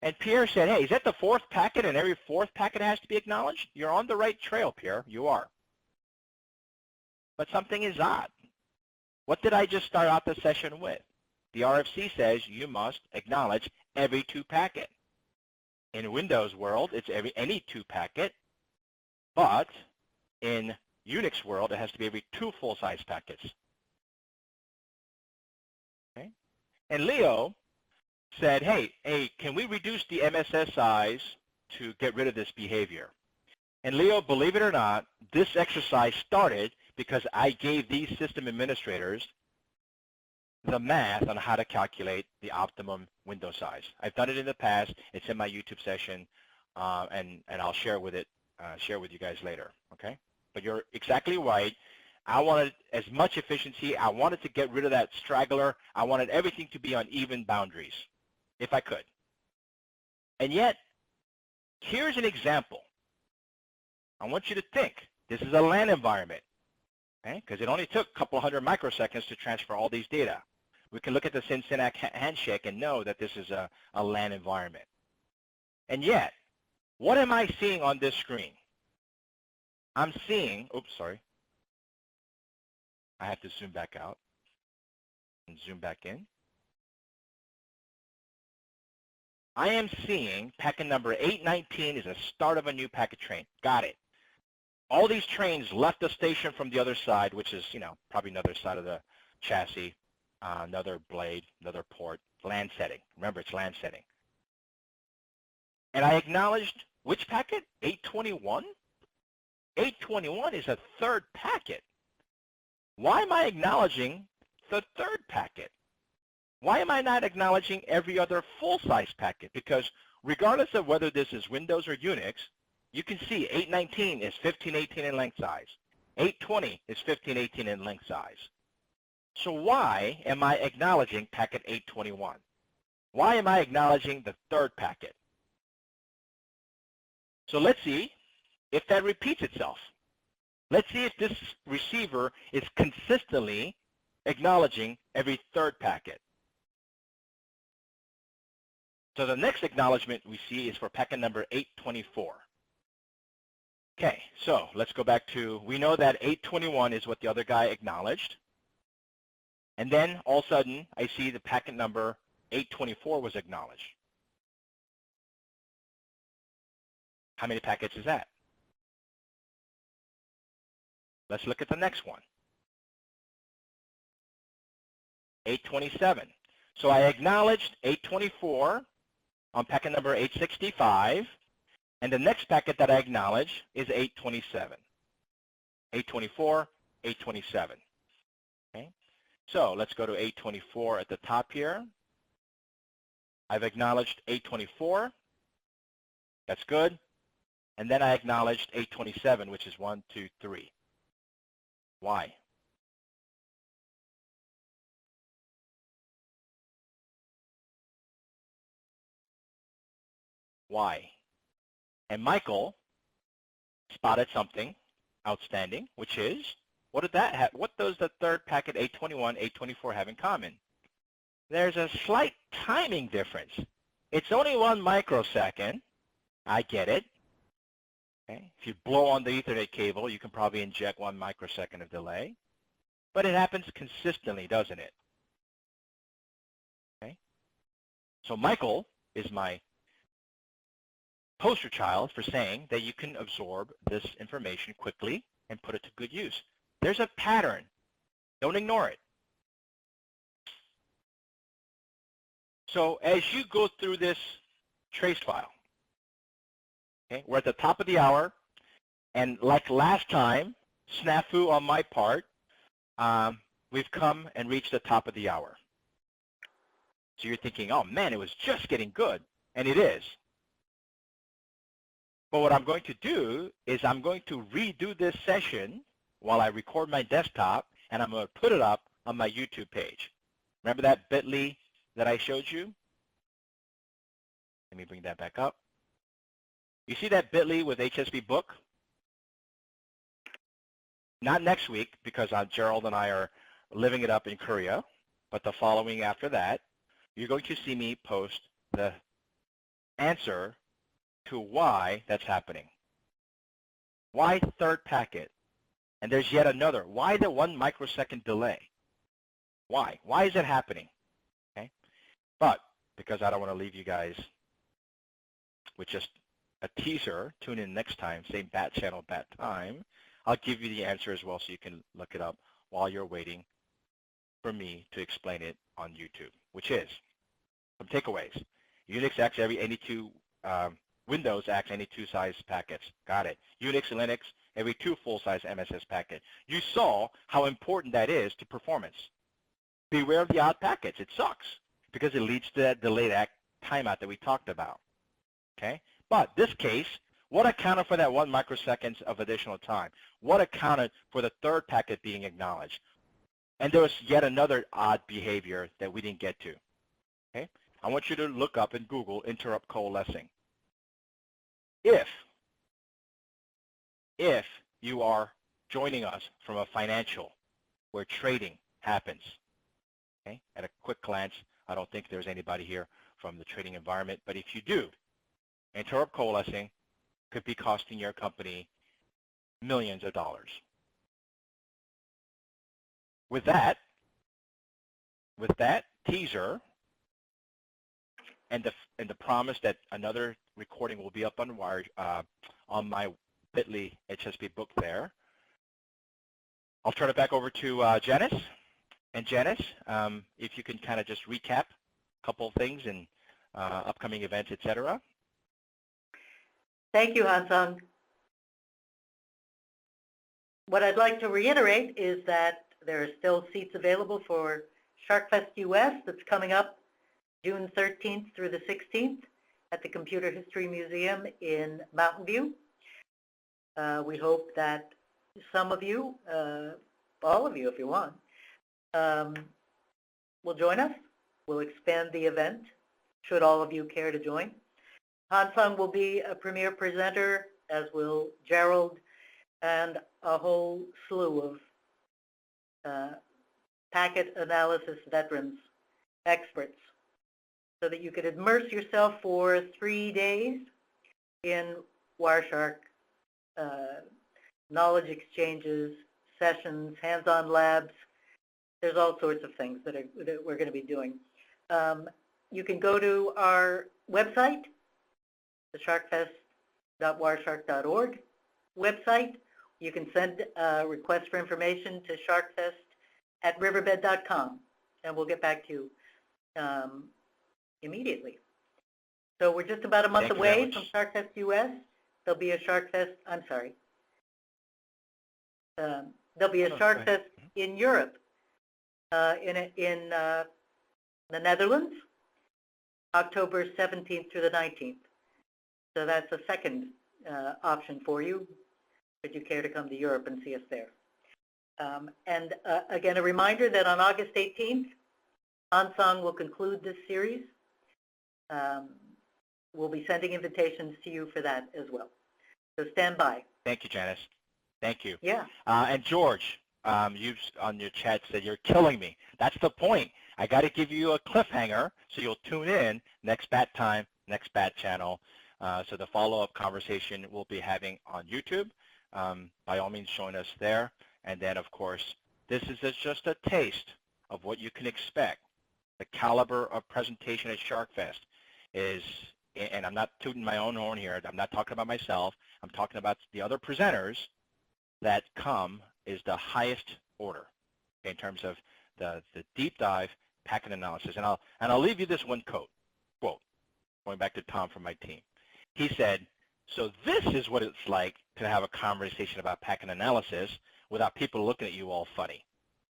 And Pierre said, hey, is that the 4th packet and every 4th packet has to be acknowledged? You're on the right trail, Pierre. You are. But something is odd. What did I just start out the session with? The RFC says you must acknowledge every 2 packet. In Windows world, it's any 2 packet, but in Unix world, it has to be every 2 full-size packets. Okay? And Leo said, hey, can we reduce the MSS size to get rid of this behavior? And Leo, believe it or not, this exercise started because I gave these system administrators the math on how to calculate the optimum window size. I've done it in the past. It's in my YouTube session, and I'll share with you guys later. Okay? But you're exactly right. I wanted as much efficiency. I wanted to get rid of that straggler. I wanted everything to be on even boundaries, if I could. And yet, here's an example. I want you to think. This is a LAN environment, okay? Because it only took a couple hundred microseconds to transfer all these data. We can look at the SYN-SYNAC handshake and know that this is a LAN environment. And yet, what am I seeing on this screen? I'm seeing, oops, sorry. I have to zoom back out and zoom back in. I am seeing packet number 819 is a start of a new packet train. Got it. All these trains left the station from the other side, which is, probably another side of the chassis, another blade, another port, land setting. Remember, it's land setting. And I acknowledged which packet? 821? 821 is a third packet. Why am I acknowledging the third packet? Why am I not acknowledging every other full-size packet? Because regardless of whether this is Windows or Unix, you can see 819 is 1518 in length size. 820 is 1518 in length size. So why am I acknowledging packet 821? Why am I acknowledging the third packet? So let's see if that repeats itself. Let's see if this receiver is consistently acknowledging every third packet. So the next acknowledgement we see is for packet number 824. Okay, so let's go back to, we know that 821 is what the other guy acknowledged. And then all of a sudden, I see the packet number 824 was acknowledged. How many packets is that? Let's look at the next one. 827. So I acknowledged 824 on packet number 865, and the next packet that I acknowledge is 827. 824, 827. Okay. So let's go to 824 at the top here. I've acknowledged 824. That's good. And then I acknowledged 827, which is 1, 2, 3. Why? Why? And Michael spotted something outstanding, which is, what does the third packet 821, 824 have in common? There's a slight timing difference. It's only 1 microsecond. I get it. Okay. If you blow on the Ethernet cable, you can probably inject 1 microsecond of delay. But it happens consistently, doesn't it? Okay. So Michael is my poster child for saying that you can absorb this information quickly and put it to good use. There's a pattern. Don't ignore it. So as you go through this trace file, okay, we're at the top of the hour, and like last time, snafu on my part, we've come and reached the top of the hour. So you're thinking, oh man, it was just getting good, and it is. But what I'm going to do is I'm going to redo this session while I record my desktop, and I'm going to put it up on my YouTube page. Remember that bit.ly that I showed you? Let me bring that back up. You see that bit.ly with HSB book? Not next week, because Gerald and I are living it up in Korea, but the following after that, you're going to see me post the answer to why that's happening. Why third packet? And there's yet another. Why the 1 microsecond delay? Why? Why is it happening? Okay. But because I don't want to leave you guys with just a teaser, tune in next time, same bat channel, bat time. I'll give you the answer as well so you can look it up while you're waiting for me to explain it on YouTube, which is some takeaways. Unix acts every 82, Windows acts any 2 size packets. Got it. Unix and Linux, every 2 full-size MSS packet. You saw how important that is to performance. Beware of the odd packets. It sucks because it leads to that delayed timeout that we talked about. Okay? But this case, what accounted for that 1 microsecond of additional time? What accounted for the third packet being acknowledged? And there was yet another odd behavior that we didn't get to. Okay? I want you to look up in Google interrupt coalescing. If you are joining us from a financial where trading happens, okay? At a quick glance, I don't think there's anybody here from the trading environment, but if you do, interrupt coalescing could be costing your company millions of dollars. With that, with that teaser and the promise that another recording will be up on Wire on my Bitly HSP book there, I'll turn it back over to Janice. And Janice, if you can kind of just recap a couple of things and upcoming events, etc. Thank you, Hansang. What I'd like to reiterate is that there are still seats available for Sharkfest US that's coming up June 13th through the 16th at the Computer History Museum in Mountain View. We hope that some of you, all of you if you want, will join us. We'll expand the event, should all of you care to join. Hansang will be a premier presenter, as will Gerald, and a whole slew of packet analysis veterans, experts, so that you could immerse yourself for 3 days in Wireshark knowledge exchanges, sessions, hands-on labs. There's all sorts of things that we're going to be doing. You can go to our website, the sharkfest.wireshark.org website. You can send a request for information to sharkfest@riverbed.com, and we'll get back to you immediately. So we're just about a month away from Sharkfest US. There'll be a Sharkfest, I'm sorry. There'll be a Sharkfest in Europe, in the Netherlands, October 17th through the 19th. So that's a second option for you, should you care to come to Europe and see us there. And again, a reminder that on August 18th, Hansang will conclude this series. We'll be sending invitations to you for that as well. So stand by. Thank you, Janice. Thank you. Yeah. And George, you on your chat said you're killing me. That's the point. I got to give you a cliffhanger so you'll tune in next bat time, next bat channel. So the follow-up conversation we'll be having on YouTube. By all means, join us there. And then, of course, this is just a taste of what you can expect. The caliber of presentation at Sharkfest is, and I'm not tooting my own horn here. I'm not talking about myself. I'm talking about the other presenters that come is the highest order in terms of the deep dive packet analysis. And I'll leave you this one quote, going back to Tom from my team. He said, so this is what it's like to have a conversation about packet analysis without people looking at you all funny.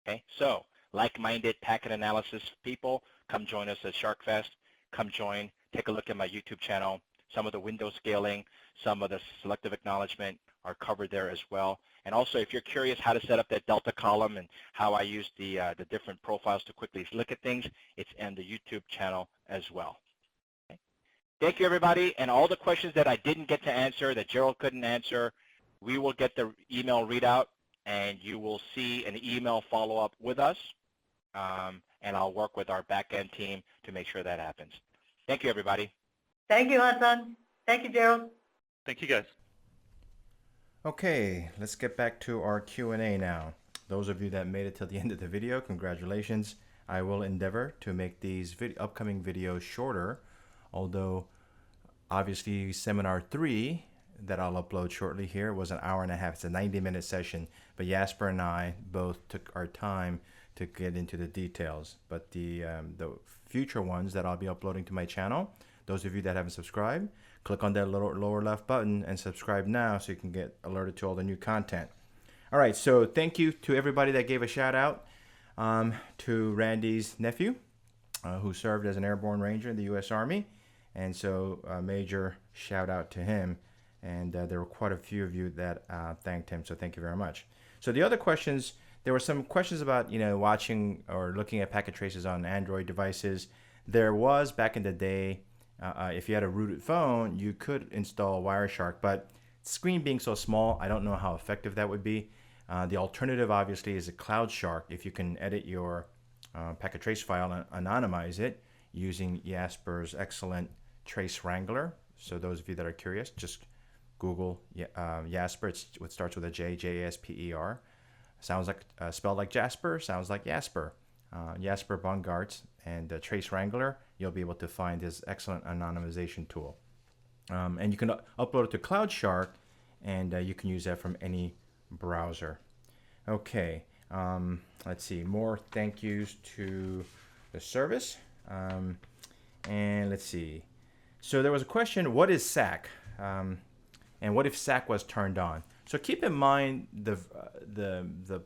Okay, so like-minded packet analysis people, come join us at Sharkfest. Come join, take a look at my YouTube channel. Some of the window scaling, some of the selective acknowledgement are covered there as well. And also, if you're curious how to set up that Delta column and how I use the different profiles to quickly look at things, it's in the YouTube channel as well. Okay. Thank you, everybody. And all the questions that I didn't get to answer, that Gerald couldn't answer, we will get the email readout, and you will see an email follow-up with us. And I'll work with our back-end team to make sure that happens. Thank you, everybody. Thank you, Hansang. Thank you, Gerald. Thank you, guys. Okay, let's get back to our Q&A now. Those of you that made it till the end of the video, congratulations. I will endeavor to make these upcoming videos shorter, although obviously Seminar 3 that I'll upload shortly here was an hour and a half. It's a 90-minute session, but Jasper and I both took our time to get into the details. But the future ones that I'll be uploading to my channel, those of you that haven't subscribed, click on that little lower left button and subscribe now so you can get alerted to all the new content. All right, so thank you to everybody that gave a shout out to Randy's nephew, who served as an airborne ranger in the U.S. Army. And so a major shout out to him. And there were quite a few of you that thanked him, so thank you very much. So the other questions, there were some questions about, watching or looking at packet traces on Android devices. There was, back in the day, if you had a rooted phone, you could install Wireshark, but screen being so small, I don't know how effective that would be. The alternative, obviously, is a Cloud Shark. If you can edit your packet trace file and anonymize it using Jasper's excellent Trace Wrangler. So those of you that are curious, just Google Jasper. It starts with a J, J-A-S-P-E-R. Sounds like, spelled like Jasper, sounds like Jasper. Jasper Bongartz and Trace Wrangler, you'll be able to find this excellent anonymization tool. And you can upload it to CloudShark, and you can use that from any browser. Okay, let's see, more thank yous to the service. And let's see. So there was a question, what is SAC? And what if SAC was turned on? So keep in mind the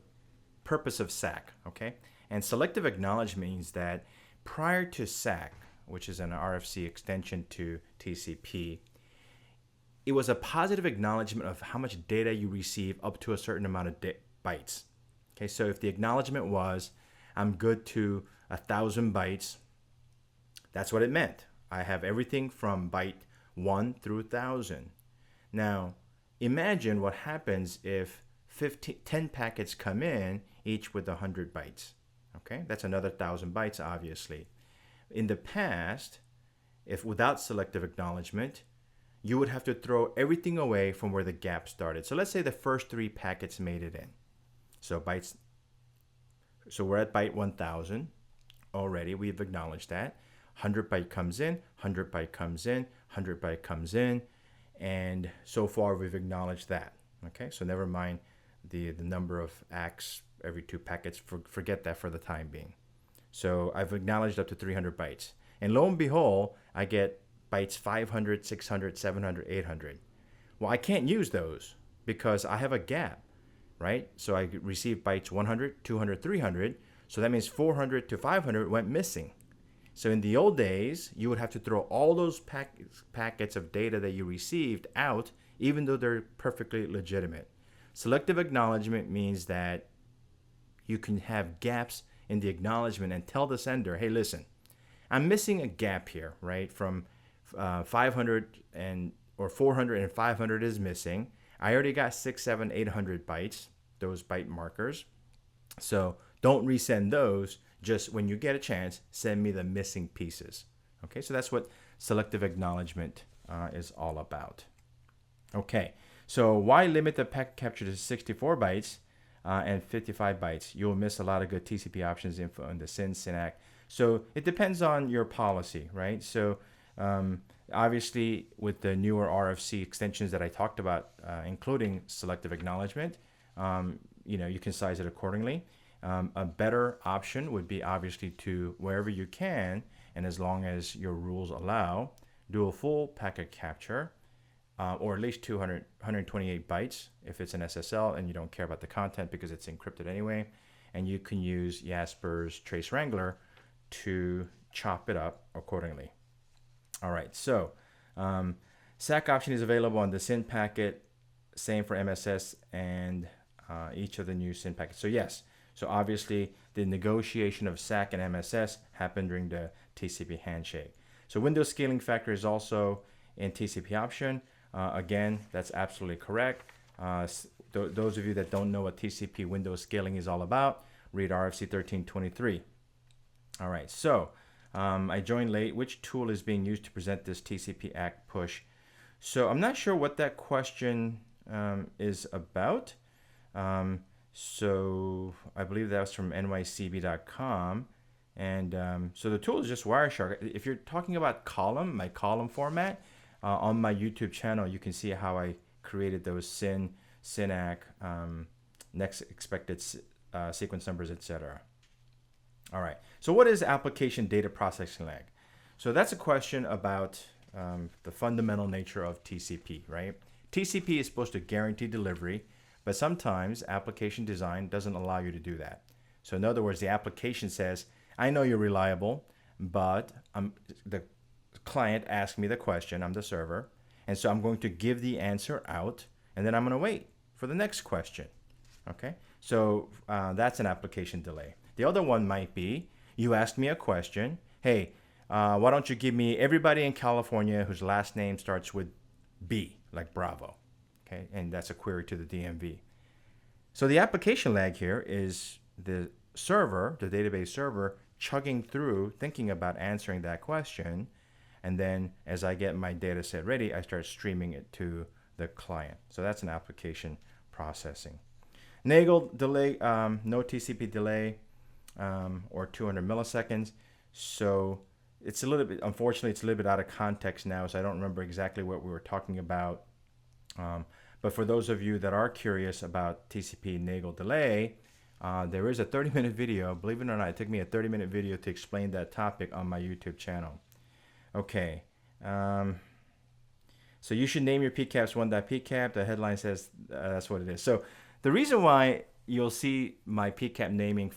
purpose of SAC, okay? And selective acknowledgement means that prior to SAC, which is an RFC extension to TCP, it was a positive acknowledgement of how much data you receive up to a certain amount of bytes. Okay, so if the acknowledgement was, I'm good to 1,000 bytes, that's what it meant. I have everything from byte 1 through 1,000. Now, imagine what happens if 10 packets come in, each with 100 bytes. Okay, that's another 1,000 bytes, obviously. In the past, if without selective acknowledgement, you would have to throw everything away from where the gap started. So let's say the first 3 packets made it in. So we're at byte 1,000 already. We've acknowledged that. 100 byte comes in, 100 byte comes in, 100 byte comes in, and so far we've acknowledged that. Okay, so never mind the number of acts every 2 packets. Forget that for the time being. So I've acknowledged up to 300 bytes. And lo and behold, I get bytes 500, 600, 700, 800. Well, I can't use those because I have a gap, right? So I receive bytes 100, 200, 300. So that means 400 to 500 went missing. So in the old days, you would have to throw all those packets of data that you received out, even though they're perfectly legitimate. Selective acknowledgement means that you can have gaps in the acknowledgement and tell the sender, hey, listen, I'm missing a gap here, right? From 500 or 400 and 500 is missing. I already got 6, 7, 800 bytes, those byte markers. So don't resend those. Just when you get a chance, send me the missing pieces. Okay, so that's what selective acknowledgement is all about. Okay, so why limit the packet capture to 64 bytes and 55 bytes? You'll miss a lot of good TCP options info in the SYN, SYNAC. So it depends on your policy, right? So obviously with the newer RFC extensions that I talked about, including selective acknowledgement, you can size it accordingly. A better option would be obviously to, wherever you can, and as long as your rules allow, do a full packet capture, or at least 128 bytes if it's an SSL and you don't care about the content because it's encrypted anyway. And you can use Jasper's Trace Wrangler to chop it up accordingly. All right, so SAC option is available on the SYN packet, same for MSS and each of the new SYN packets. So yes. So obviously, the negotiation of SAC and MSS happened during the TCP handshake. So Windows scaling factor is also in TCP option. Again, that's absolutely correct. Those of you that don't know what TCP Windows scaling is all about, read RFC 1323. All right, so I joined late. Which tool is being used to present this TCP ACK push? So I'm not sure what that question is about. So I believe that was from nycb.com. And so the tool is just Wireshark. If you're talking about my column format, on my YouTube channel, you can see how I created those SYN, SYNAC, next expected sequence numbers, etc. All right. So what is application data processing lag? So that's a question about the fundamental nature of TCP, right? TCP is supposed to guarantee delivery, but sometimes application design doesn't allow you to do that. So in other words, the application says, I know you're reliable, but the client asked me the question, I'm the server, and so I'm going to give the answer out, and then I'm going to wait for the next question. Okay, so that's an application delay. The other one might be, you asked me a question, hey, why don't you give me everybody in California whose last name starts with B, like Bravo. Okay, and that's a query to the DMV. So the application lag here is the server, the database server, chugging through, thinking about answering that question, and then as I get my data set ready, I start streaming it to the client. So that's an application processing. Nagle delay, no TCP delay. or 200 milliseconds. So it's a little bit, unfortunately, it's a little bit out of context now, so I don't remember exactly what we were talking about. But for those of you that are curious about TCP Nagle delay, there is a 30-minute video. Believe it or not, it took me a 30-minute video to explain that topic on my YouTube channel. Okay. So you should name your PCAPs 1.pcap. The headline says that's what it is. So the reason why you'll see my PCAP naming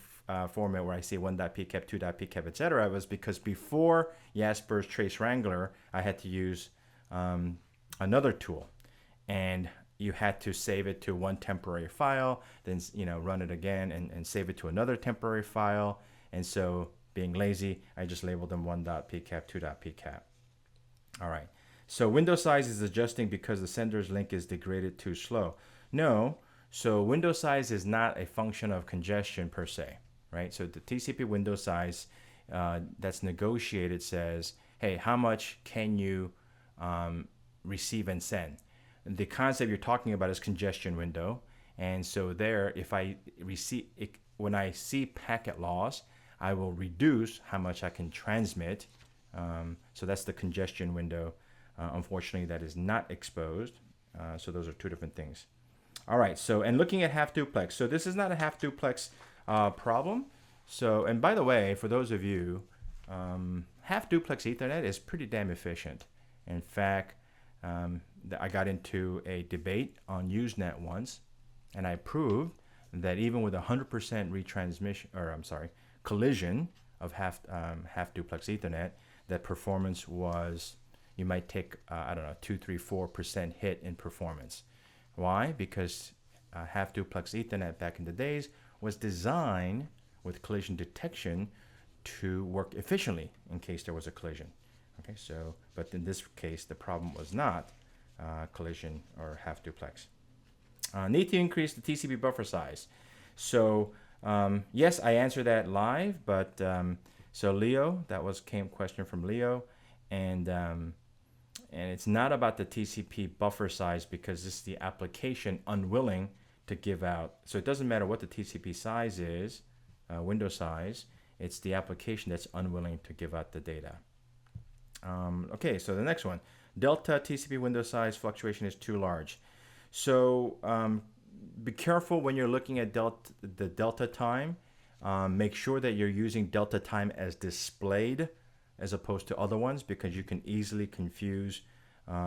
format where I say 1.pcap, 2.pcap, etc. was because before Jasper's Trace Wrangler, I had to use another tool. And you had to save it to one temporary file, then run it again and save it to another temporary file. And so being lazy, I just labeled them 1.pcap, 2.pcap. All right. So window size is adjusting because the sender's link is degraded too slow. No. So window size is not a function of congestion per se, right? So the TCP window size that's negotiated says, hey, how much can you receive and send? The concept you're talking about is congestion window. And so there, if I receive, when I see packet loss, I will reduce how much I can transmit. So that's the congestion window. Unfortunately, that is not exposed. So those are two different things. All right, so, and looking at half duplex. So this is not a half duplex problem. So, and by the way, for those of you, half duplex Ethernet is pretty damn efficient. In fact, I got into a debate on Usenet once, and I proved that even with 100% retransmission, or I'm sorry, collision of half duplex Ethernet, that performance was, you might take, I don't know, 2, 3, 4% hit in performance. Why? Because half duplex Ethernet back in the days was designed with collision detection to work efficiently in case there was a collision. Okay, so, but in this case, the problem was not collision or half duplex. Need to increase the TCP buffer size. So, yes, I answered that live, but so Leo, that was question from Leo, and it's not about the TCP buffer size because this is the application unwilling to give out. So it doesn't matter what the TCP size is, window size, it's the application that's unwilling to give out the data. Okay, so the next one, delta TCP window size fluctuation is too large. So be careful when you're looking at the delta time. Make sure that you're using delta time as displayed as opposed to other ones, because you can easily confuse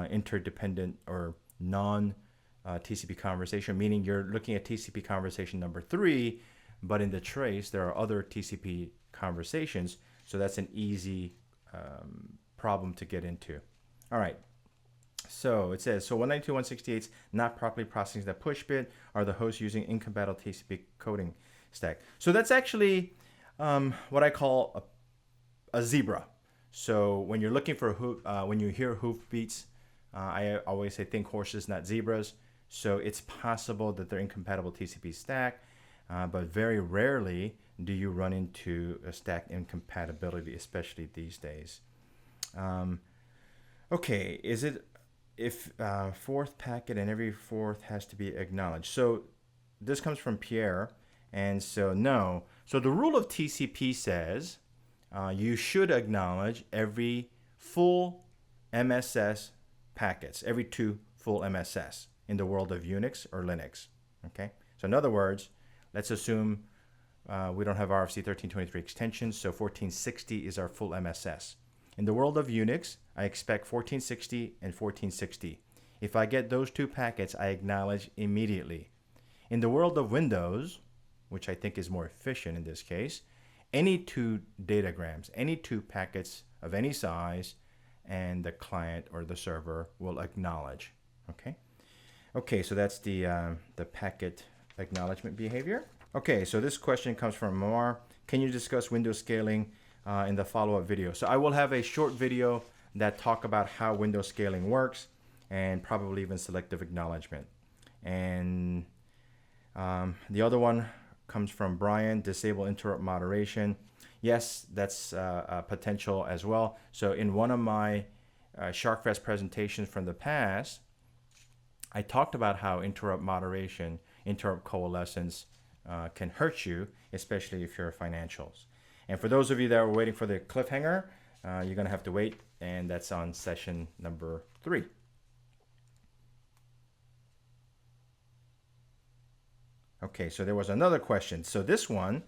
interdependent or non-TCP conversation, meaning you're looking at TCP conversation number 3, but in the trace there are other TCP conversations, so that's an easy problem to get into. All right, so it says, so 192.168's not properly processing that push bit, are the hosts using incompatible TCP coding stack? So that's actually what I call a zebra. So when you're looking for when you hear hoofbeats, I always say think horses, not zebras. So it's possible that they're incompatible TCP stack, but very rarely do you run into a stack incompatibility, especially these days. Okay, is it if fourth packet and every fourth has to be acknowledged? So this comes from Pierre, and so no. So the rule of TCP says you should acknowledge every full MSS packets, every 2 full MSS in the world of Unix or Linux. Okay, so in other words, let's assume we don't have RFC 1323 extensions, so 1460 is our full MSS. In the world of Unix, I expect 1460 and 1460. If I get those 2 packets, I acknowledge immediately. In the world of Windows, which I think is more efficient in this case, any 2 datagrams, any 2 packets of any size, and the client or the server will acknowledge. Okay. Okay, so that's the packet acknowledgement behavior. Okay, so this question comes from Mar. Can you discuss Windows scaling in the follow-up video? So I will have a short video that talk about how Windows scaling works and probably even selective acknowledgement. And the other one comes from Brian, disable interrupt moderation. Yes, that's a potential as well. So in one of my Sharkfest presentations from the past, I talked about how interrupt moderation, interrupt coalescence can hurt you, especially if you're financials. And for those of you that were waiting for the cliffhanger, you're going to have to wait, and that's on session number 3. Okay, so there was another question. So this one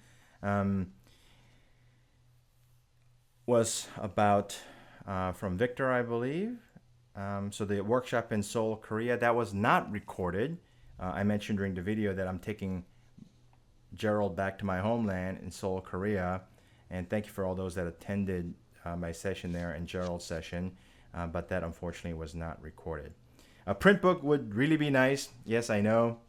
was about from Victor, I believe. So the workshop in Seoul, Korea, that was not recorded. I mentioned during the video that I'm taking Gerald back to my homeland in Seoul, Korea. And thank you for all those that attended my session there and Gerald's session. But that unfortunately was not recorded. A print book would really be nice. Yes, I know,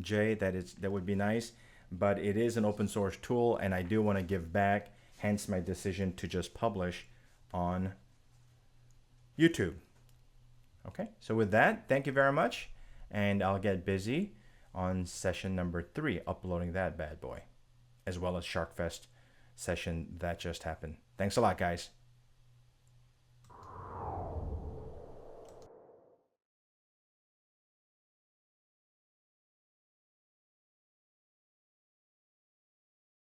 Jay, that would be nice. But it is an open source tool, and I do want to give back. Hence my decision to just publish on YouTube. Okay, so with that, thank you very much. And I'll get busy on session number 3, uploading that bad boy, as well as Sharkfest session that just happened. Thanks a lot, guys.